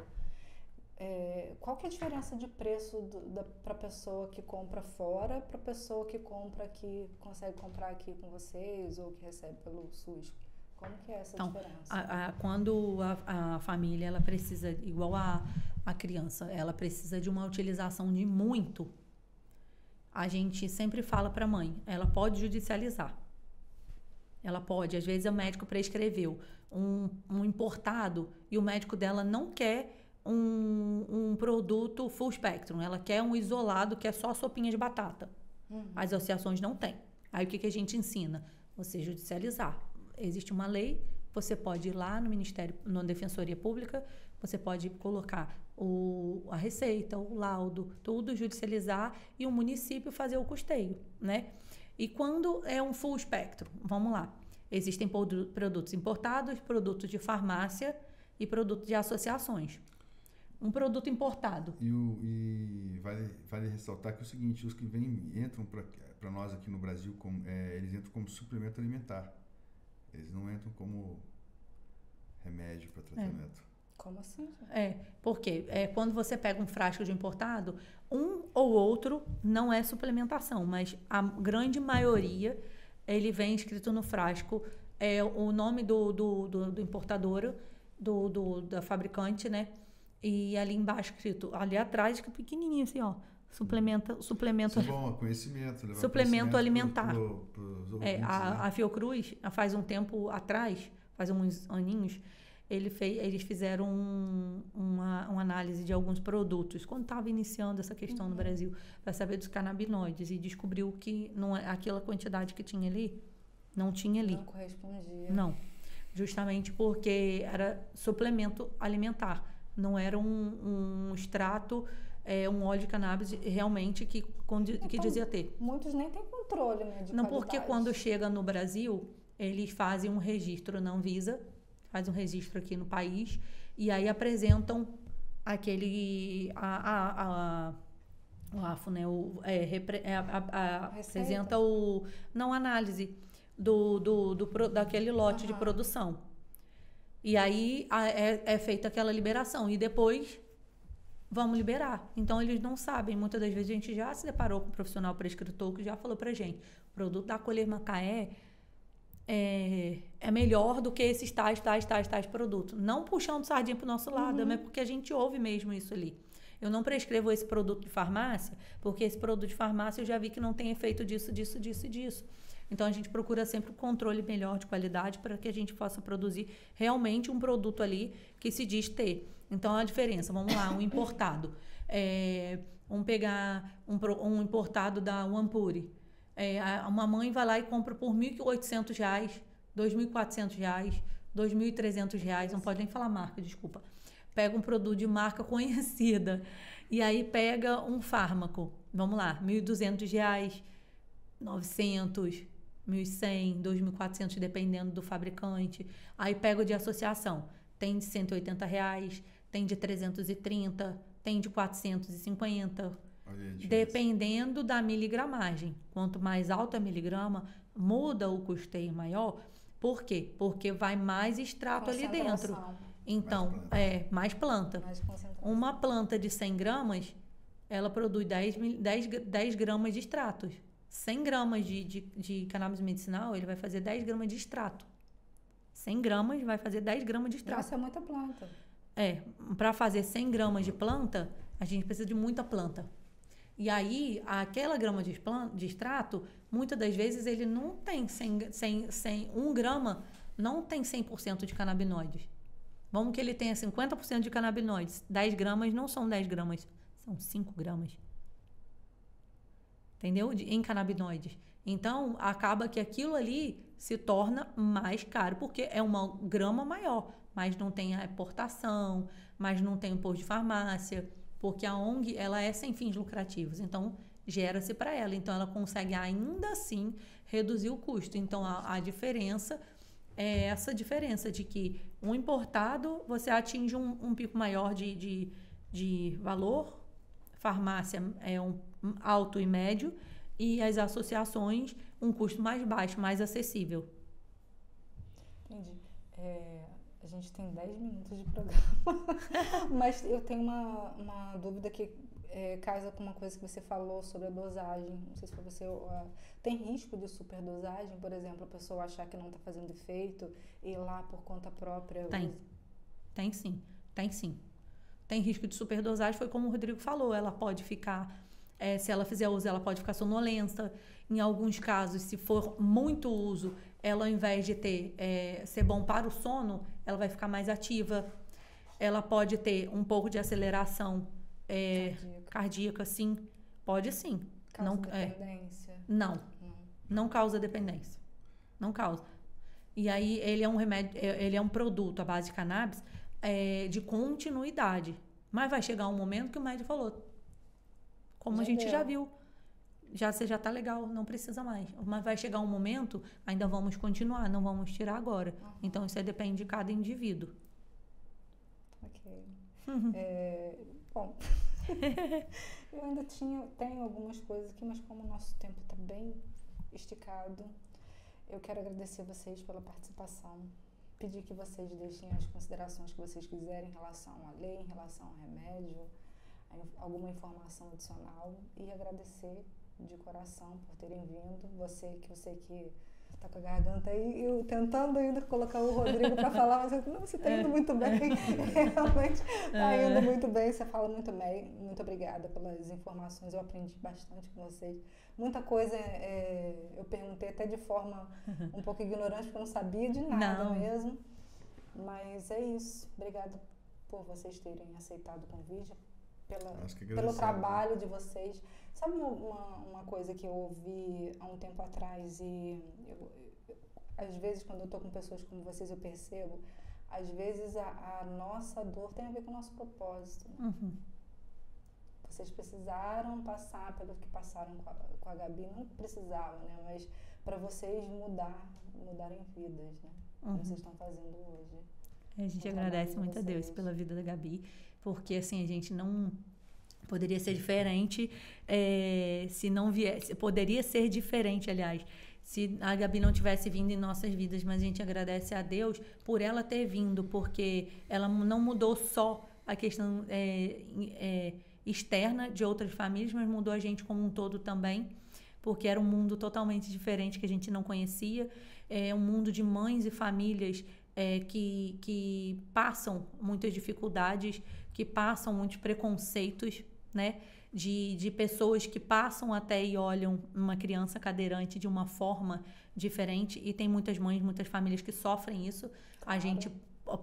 Qual que é a diferença de preço para a pessoa que compra fora para a pessoa que compra aqui, consegue comprar aqui com vocês ou que recebe pelo SUS? Como que é essa diferença? Quando a família ela precisa, igual a criança, ela precisa de uma utilização de muito, a gente sempre fala para a mãe, ela pode judicializar. Ela pode, às vezes o médico prescreveu um importado e o médico dela não quer um produto full spectrum, ela quer um isolado que é só sopinha de batata. As associações não têm. Aí o que a gente ensina? Você judicializar. Existe uma lei, você pode ir lá no Ministério, na Defensoria Pública, você pode colocar a receita, o laudo, tudo, judicializar e o município fazer o custeio, né? E quando é um full spectrum, vamos lá, existem produtos importados, produtos de farmácia e produtos de associações. Um produto importado. E vale ressaltar que é o seguinte, os que entram para nós aqui no Brasil, eles entram como suplemento alimentar. Eles não entram como remédio para tratamento. Como assim? Porque quando você pega um frasco de importado, um ou outro não é suplementação, mas a grande maioria, ele vem escrito no frasco, o nome do importador, da fabricante, né? E ali embaixo escrito, ali atrás, escrito pequenininho assim, ó, suplemento. Isso é bom, conhecimento. Suplemento alimentar. A Fiocruz, faz um tempo atrás, faz uns aninhos, eles fizeram uma análise de alguns produtos, quando estava iniciando essa questão no Brasil, para saber dos canabinoides, e descobriu que não, aquela quantidade que tinha ali, não tinha ali. Não correspondia. Não, justamente porque era suplemento alimentar, não era um extrato, um óleo de cannabis realmente que dizia ter. Muitos nem têm controle, né, de não, qualidade. porque quando chega no Brasil, eles fazem um registro na Anvisa, faz um registro aqui no país, e aí apresentam o AFO, né? Apresenta não análise daquele lote de produção. E aí é feita aquela liberação. E depois vamos liberar. Então eles não sabem. Muitas das vezes a gente já se deparou com um profissional prescritor que já falou pra gente: o produto da Colher Macaé é melhor do que esses tais produtos. Não puxando sardinha pro nosso lado, mas porque a gente ouve mesmo isso ali. Eu não prescrevo esse produto de farmácia, porque esse produto de farmácia eu já vi que não tem efeito disso. Então, a gente procura sempre um controle melhor de qualidade para que a gente possa produzir realmente um produto ali que se diz ter. Então, a diferença, vamos lá, um importado. Vamos pegar um importado da Wampuri. Uma mãe vai lá e compra por R$ 1.800, R$ 2.400, R$ 2.300, não pode nem falar marca, desculpa. Pega um produto de marca conhecida e aí pega um fármaco, vamos lá, R$ 1.200, 900, 1.100, 2.400, dependendo do fabricante. Aí pega o de associação, tem de R$ 180, tem de 330, tem de 450, dependendo da miligramagem. Quanto mais alta a miligrama, muda o custeio maior. Por quê? Porque vai mais extrato ali dentro. Então, mais planta. Uma planta de 100 gramas, ela produz 10 gramas de extratos. 100 gramas de cannabis medicinal, ele vai fazer 10 gramas de extrato. 100 gramas vai fazer 10 gramas de extrato. Nossa, é muita planta. Para fazer 100 gramas de planta, a gente precisa de muita planta. E aí, aquela grama de extrato, muitas das vezes ele não tem 1 grama, não tem 100% de canabinoides. Vamos que ele tenha 50% de canabinoides. 10 gramas não são 10 gramas, são 5 gramas. Entendeu? Em canabinoides. Então, acaba que aquilo ali se torna mais caro, porque é uma grama maior, mas não tem a importação, mas não tem o posto de farmácia, porque a ONG, ela é sem fins lucrativos, então gera-se para ela. Então, ela consegue ainda assim reduzir o custo. Então, a diferença é essa diferença de que um importado, você atinge um pico maior de valor, farmácia é um alto e médio, e as associações, um custo mais baixo, mais acessível. Entendi. A gente tem 10 minutos de programa, mas eu tenho uma dúvida que casa com uma coisa que você falou sobre a dosagem. Não sei se foi você. Tem risco de superdosagem, por exemplo, a pessoa achar que não está fazendo efeito e ir lá por conta própria? Tem sim. Tem risco de superdosagem, foi como o Rodrigo falou, ela pode ficar, se ela fizer uso, ela pode ficar sonolenta. Em alguns casos, se for muito uso, ela, ao invés de ser bom para o sono, ela vai ficar mais ativa. Ela pode ter um pouco de aceleração cardíaca, sim. Pode sim. Causa dependência? Não causa dependência. Não causa. E aí, ele é um remédio, ele é um produto à base de cannabis de continuidade. Mas vai chegar um momento que o médico falou, como a gente já viu, você já tá legal, não precisa mais. Mas vai chegar um momento, ainda vamos continuar, não vamos tirar agora. Uhum. Então, isso depende de cada indivíduo. Ok. Bom, eu ainda tenho algumas coisas aqui, mas como o nosso tempo está bem esticado, eu quero agradecer vocês pela participação, pedir que vocês deixem as considerações que vocês quiserem em relação à lei, em relação ao remédio, alguma informação adicional, e agradecer de coração por terem vindo. Você, que eu sei que tá com a garganta aí, eu tentando ainda colocar o Rodrigo para falar, mas você tá indo muito bem, realmente tá indo muito bem, você fala muito bem. Muito obrigada pelas informações, eu aprendi bastante com vocês. Muita coisa eu perguntei até de forma um pouco ignorante, porque eu não sabia de nada mesmo. Mas é isso. Obrigada por vocês terem aceitado o convite, pelo trabalho de vocês. Sabe uma coisa que eu ouvi há um tempo atrás e às vezes quando eu estou com pessoas como vocês eu percebo, às vezes a nossa dor tem a ver com o nosso propósito. Né? Uhum. Vocês precisaram passar pelo que passaram com a Gabi, não precisavam, né? Mas para vocês mudarem vidas, né? Como vocês estão fazendo hoje. A gente agradece muito a Deus pela vida da Gabi, porque assim, a gente não poderia ser diferente se não viesse, poderia ser diferente, aliás, se a Gabi não tivesse vindo em nossas vidas, mas a gente agradece a Deus por ela ter vindo, porque ela não mudou só a questão externa de outras famílias, mas mudou a gente como um todo também, porque era um mundo totalmente diferente que a gente não conhecia, um mundo de mães e famílias que passam muitas dificuldades, que passam muitos preconceitos, né? de pessoas que passam até e olham uma criança cadeirante de uma forma diferente, e tem muitas mães, muitas famílias que sofrem isso. A gente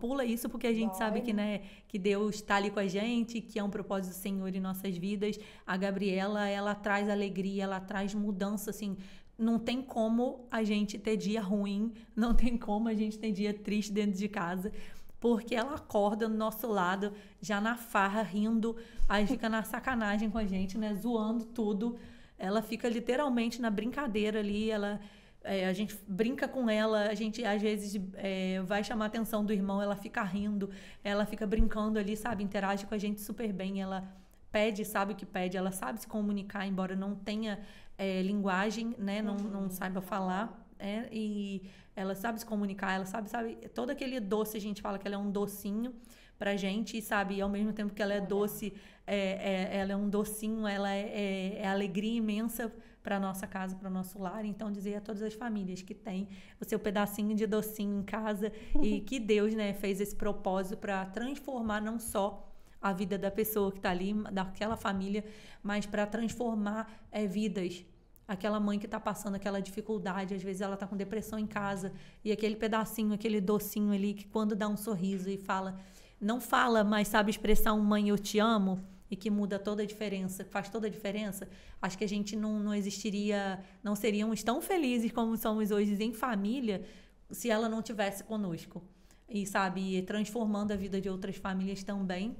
pula isso porque a gente sabe que, né, que Deus está ali com a gente, que é um propósito do Senhor em nossas vidas. A Gabriela, ela traz alegria, ela traz mudança, assim. Não tem como a gente ter dia ruim, não tem como a gente ter dia triste dentro de casa, porque ela acorda no nosso lado, já na farra, rindo, aí fica na sacanagem com a gente, né, zoando tudo. Ela fica literalmente na brincadeira ali, a gente brinca com ela, a gente às vezes vai chamar a atenção do irmão, ela fica rindo, ela fica brincando ali, sabe, interage com a gente super bem, ela pede, sabe o que pede, ela sabe se comunicar, embora não tenha linguagem, né, não saiba falar, e ela sabe se comunicar, ela sabe, todo aquele doce, a gente fala que ela é um docinho pra gente, e sabe, e ao mesmo tempo que ela é doce, ela é um docinho, ela é alegria imensa para nossa casa, para o nosso lar. Então, dizer a todas as famílias que têm o seu pedacinho de docinho em casa e que Deus, né, fez esse propósito para transformar não só a vida da pessoa que está ali, daquela família, mas para transformar vidas. Aquela mãe que está passando aquela dificuldade, às vezes ela está com depressão em casa, e aquele pedacinho, aquele docinho ali, que quando dá um sorriso e fala, não fala, mas sabe expressar um mãe, eu te amo, e que muda toda a diferença, faz toda a diferença, acho que a gente não existiria, não seríamos tão felizes como somos hoje em família, se ela não tivesse conosco. E, sabe, transformando a vida de outras famílias também,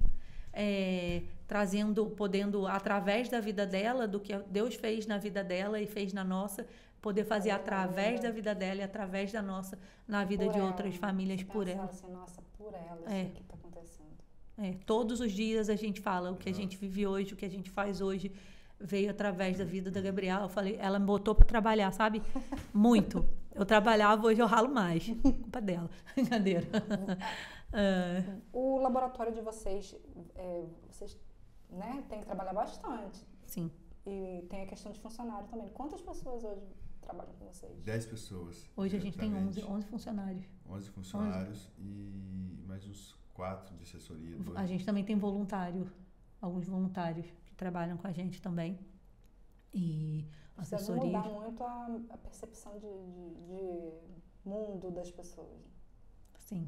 podendo, através da vida dela, do que Deus fez na vida dela e fez na nossa, poder fazer através da vida dela e através da nossa, na vida de outras famílias por ela. Assim, nossa, por ela, isso que está acontecendo. Todos os dias a gente fala o que a gente vive hoje, o que a gente faz hoje, veio através da vida da Gabriela. Eu falei, ela me botou para trabalhar, sabe? Muito. Eu trabalhava, hoje eu ralo mais. Culpa dela. Brincadeira. O laboratório de vocês, né, tem que trabalhar bastante. Sim. E tem a questão de funcionário também. Quantas pessoas hoje trabalham com vocês? 10 pessoas. Hoje a gente tem 11 funcionários. 11 funcionários e mais uns 4 de assessoria. 2. A gente também tem alguns voluntários que trabalham com a gente também. E assessoria. Deve mudar muito a percepção de mundo das pessoas. Sim.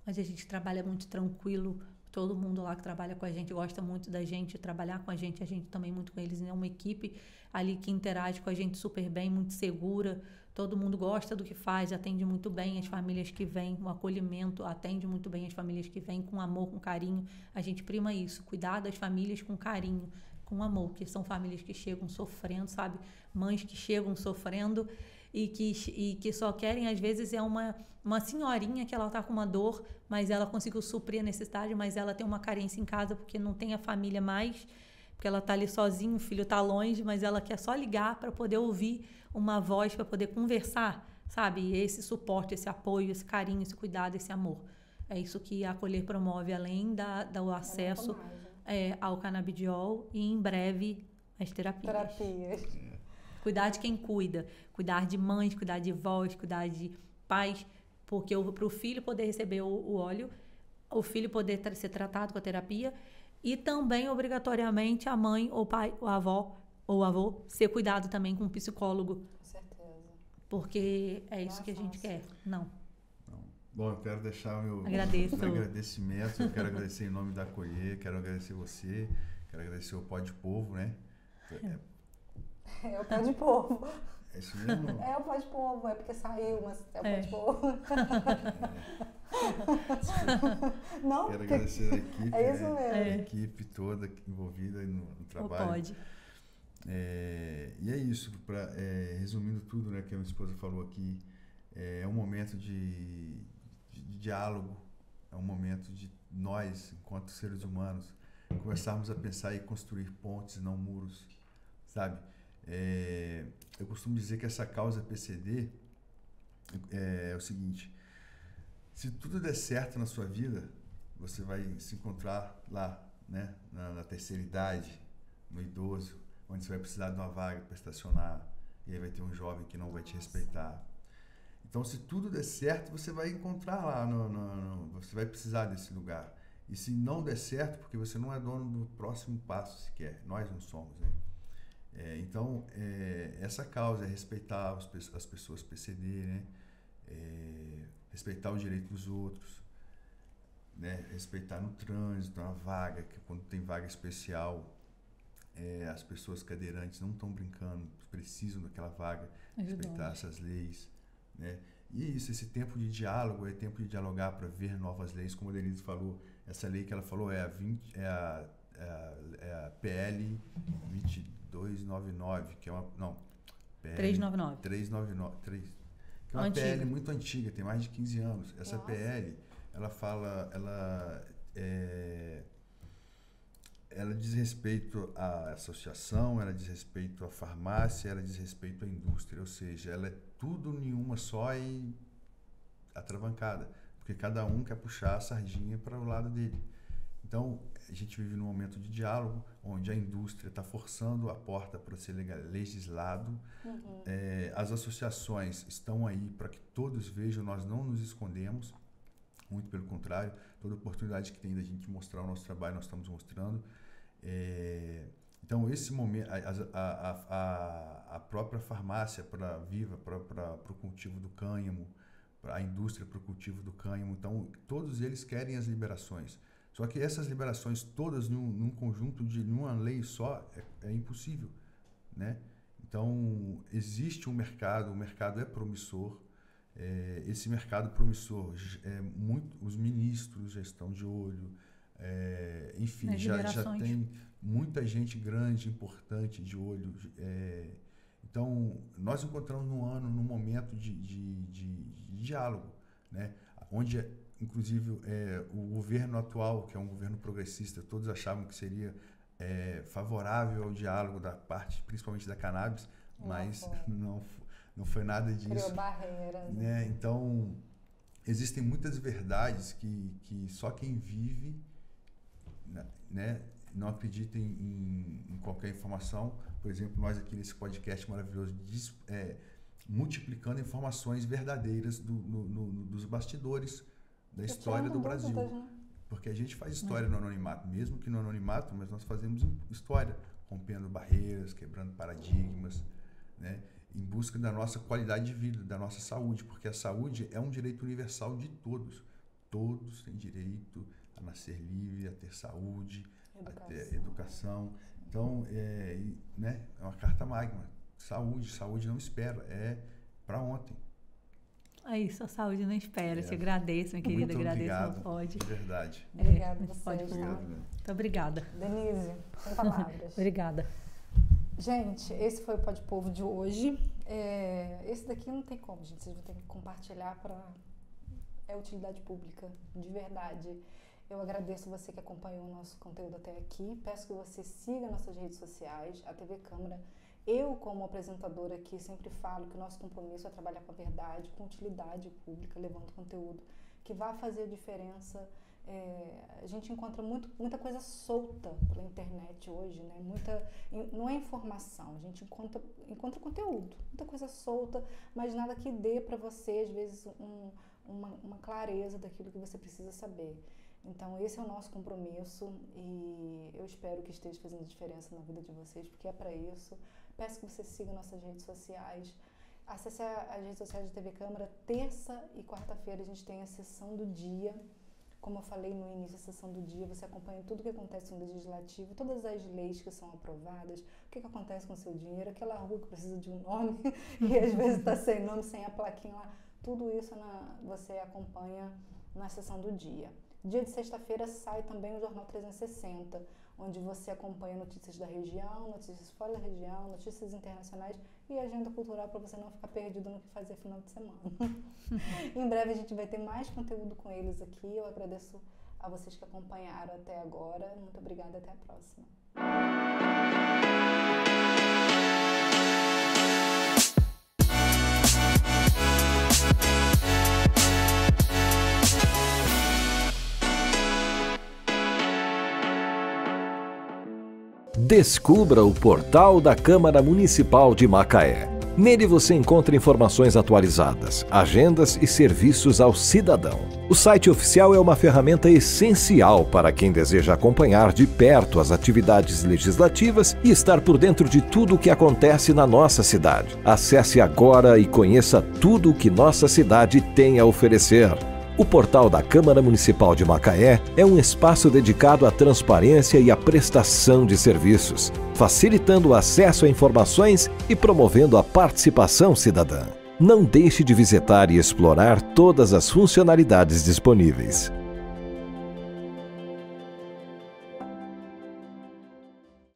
Mas a gente trabalha muito tranquilo. Todo mundo lá que trabalha com a gente gosta muito da gente, trabalhar com a gente também muito com eles. É uma equipe ali que interage com a gente super bem, muito segura. Todo mundo gosta do que faz, atende muito bem as famílias que vêm, o acolhimento, atende muito bem as famílias que vêm com amor, com carinho. A gente prima isso, cuidar das famílias com carinho, com amor, porque são famílias que chegam sofrendo, sabe? Mães que chegam sofrendo e que só querem, às vezes, uma senhorinha que ela está com uma dor, mas ela conseguiu suprir a necessidade, mas ela tem uma carência em casa porque não tem a família mais, porque ela está ali sozinha, o filho está longe, mas ela quer só ligar para poder ouvir uma voz, para poder conversar, sabe? Esse suporte, esse apoio, esse carinho, esse cuidado, esse amor. É isso que a Acolher promove, além do acesso ao canabidiol e, em breve, as terapias. Cuidar de quem cuida, cuidar de mães, cuidar de vós, cuidar de pais, porque para o filho poder receber o óleo, o filho poder ser tratado com a terapia e também, obrigatoriamente, a mãe, ou pai, ou a avó, ou o avô, ser cuidado também com um psicólogo. Com certeza. Porque é isso que a gente quer. Não. Bom, eu quero deixar o meu agradecimento. Eu quero agradecer em nome da Acolher, quero agradecer você, quero agradecer o Pó de Povo, né? É o Pó de Povo. É isso mesmo? É o Pó de Povo, é porque saiu, mas é o Pó de Povo. Não, quero agradecer a equipe, é isso mesmo. A equipe toda envolvida no trabalho. Pode. E é isso, resumindo tudo, né, que a minha esposa falou aqui, é um momento de diálogo, é um momento de nós, enquanto seres humanos, começarmos a pensar e construir pontes, não muros, sabe? Eu costumo dizer que essa causa PCD é o seguinte: se tudo der certo na sua vida, você vai se encontrar lá, né, na terceira idade, no idoso, onde você vai precisar de uma vaga para estacionar, e aí vai ter um jovem que não vai te respeitar. Então, se tudo der certo, você vai encontrar lá, você vai precisar desse lugar. E se não der certo, porque você não é dono do próximo passo sequer, nós não somos, né? Então, essa causa é respeitar as pessoas PCD, né? Respeitar o direito dos outros, né? Respeitar no trânsito, na vaga, que quando tem vaga especial, as pessoas cadeirantes não estão brincando, precisam daquela vaga, respeitar essas leis, né? E isso, esse tempo de diálogo, é tempo de dialogar para ver novas leis, como a Denise falou, essa lei que ela falou é a PL 2299, que é uma... Não, PL 399, que é uma PL muito antiga, tem mais de 15 anos. Essa PL, ela fala, ela diz respeito à associação, ela diz respeito à farmácia, ela diz respeito à indústria, ou seja, ela é tudo em uma só e atravancada, porque cada um quer puxar a sardinha para o lado dele. Então, a gente vive num momento de diálogo, onde a indústria está forçando a porta para ser legislado. As associações estão aí para que todos vejam, nós não nos escondemos, muito pelo contrário, toda oportunidade que tem da gente mostrar o nosso trabalho, nós estamos mostrando. Então, esse momento, a própria farmácia para Viva, para o cultivo do cânhamo, a indústria para o cultivo do cânhamo, então, todos eles querem as liberações. Só que essas liberações todas num conjunto de numa lei só é impossível, né? Então, existe um mercado, o mercado é promissor. Esse mercado promissor, os ministros já estão de olho, enfim, já tem muita gente grande, importante de olho. Então, nós encontramos num momento de diálogo, né? Onde, inclusive, o governo atual, que é um governo progressista, todos achavam que seria favorável ao diálogo da parte, principalmente da cannabis, mas não foi nada disso. Criou barreiras. Né? Então, existem muitas verdades que só quem vive, né, não acredita em qualquer informação. Por exemplo, nós aqui nesse podcast maravilhoso, multiplicando informações verdadeiras dos bastidores da história do Brasil. Né? Porque a gente faz história no anonimato, mesmo que no anonimato, mas nós fazemos história, rompendo barreiras, quebrando paradigmas, né? Em busca da nossa qualidade de vida, da nossa saúde, porque a saúde é um direito universal de todos. Todos têm direito a nascer livre, a ter saúde, a ter educação. Então, né? É uma carta magna. Saúde não espera, é para ontem. É isso, a saúde não espera. Te agradeço, minha querida. Agradeço, não pode. De verdade. Obrigada a você. Muito obrigada. Denise, sem palavras. Obrigada. Gente, esse foi o Pode Povo de hoje. Esse daqui não tem como, gente. Vocês vão ter que compartilhar é utilidade pública, de verdade. Eu agradeço você que acompanhou o nosso conteúdo até aqui. Peço que você siga nossas redes sociais, a TV Câmara. Eu, como apresentadora aqui, sempre falo que o nosso compromisso é trabalhar com a verdade, com utilidade pública, levando conteúdo que vai fazer a diferença. A gente encontra muita coisa solta pela internet hoje, né? Não é informação, a gente encontra conteúdo, muita coisa solta, mas nada que dê para você, às vezes, uma clareza daquilo que você precisa saber. Então, esse é o nosso compromisso e eu espero que esteja fazendo diferença na vida de vocês, porque é para isso. Peço que você siga nossas redes sociais. Acesse as redes sociais da TV Câmara. Terça e quarta-feira a gente tem a sessão do dia. Como eu falei no início, a sessão do dia, você acompanha tudo o que acontece no Legislativo, todas as leis que são aprovadas, o que acontece com o seu dinheiro, aquela rua que precisa de um nome e às vezes está sem nome, sem a plaquinha lá. Tudo isso você acompanha na sessão do dia. Dia de sexta-feira sai também o Jornal 360, onde você acompanha notícias da região, notícias fora da região, notícias internacionais e agenda cultural para você não ficar perdido no que fazer final de semana. Em breve a gente vai ter mais conteúdo com eles aqui. Eu agradeço a vocês que acompanharam até agora. Muito obrigada, até a próxima. Descubra o portal da Câmara Municipal de Macaé. Nele você encontra informações atualizadas, agendas e serviços ao cidadão. O site oficial é uma ferramenta essencial para quem deseja acompanhar de perto as atividades legislativas e estar por dentro de tudo o que acontece na nossa cidade. Acesse agora e conheça tudo o que nossa cidade tem a oferecer. O portal da Câmara Municipal de Macaé é um espaço dedicado à transparência e à prestação de serviços, facilitando o acesso a informações e promovendo a participação cidadã. Não deixe de visitar e explorar todas as funcionalidades disponíveis.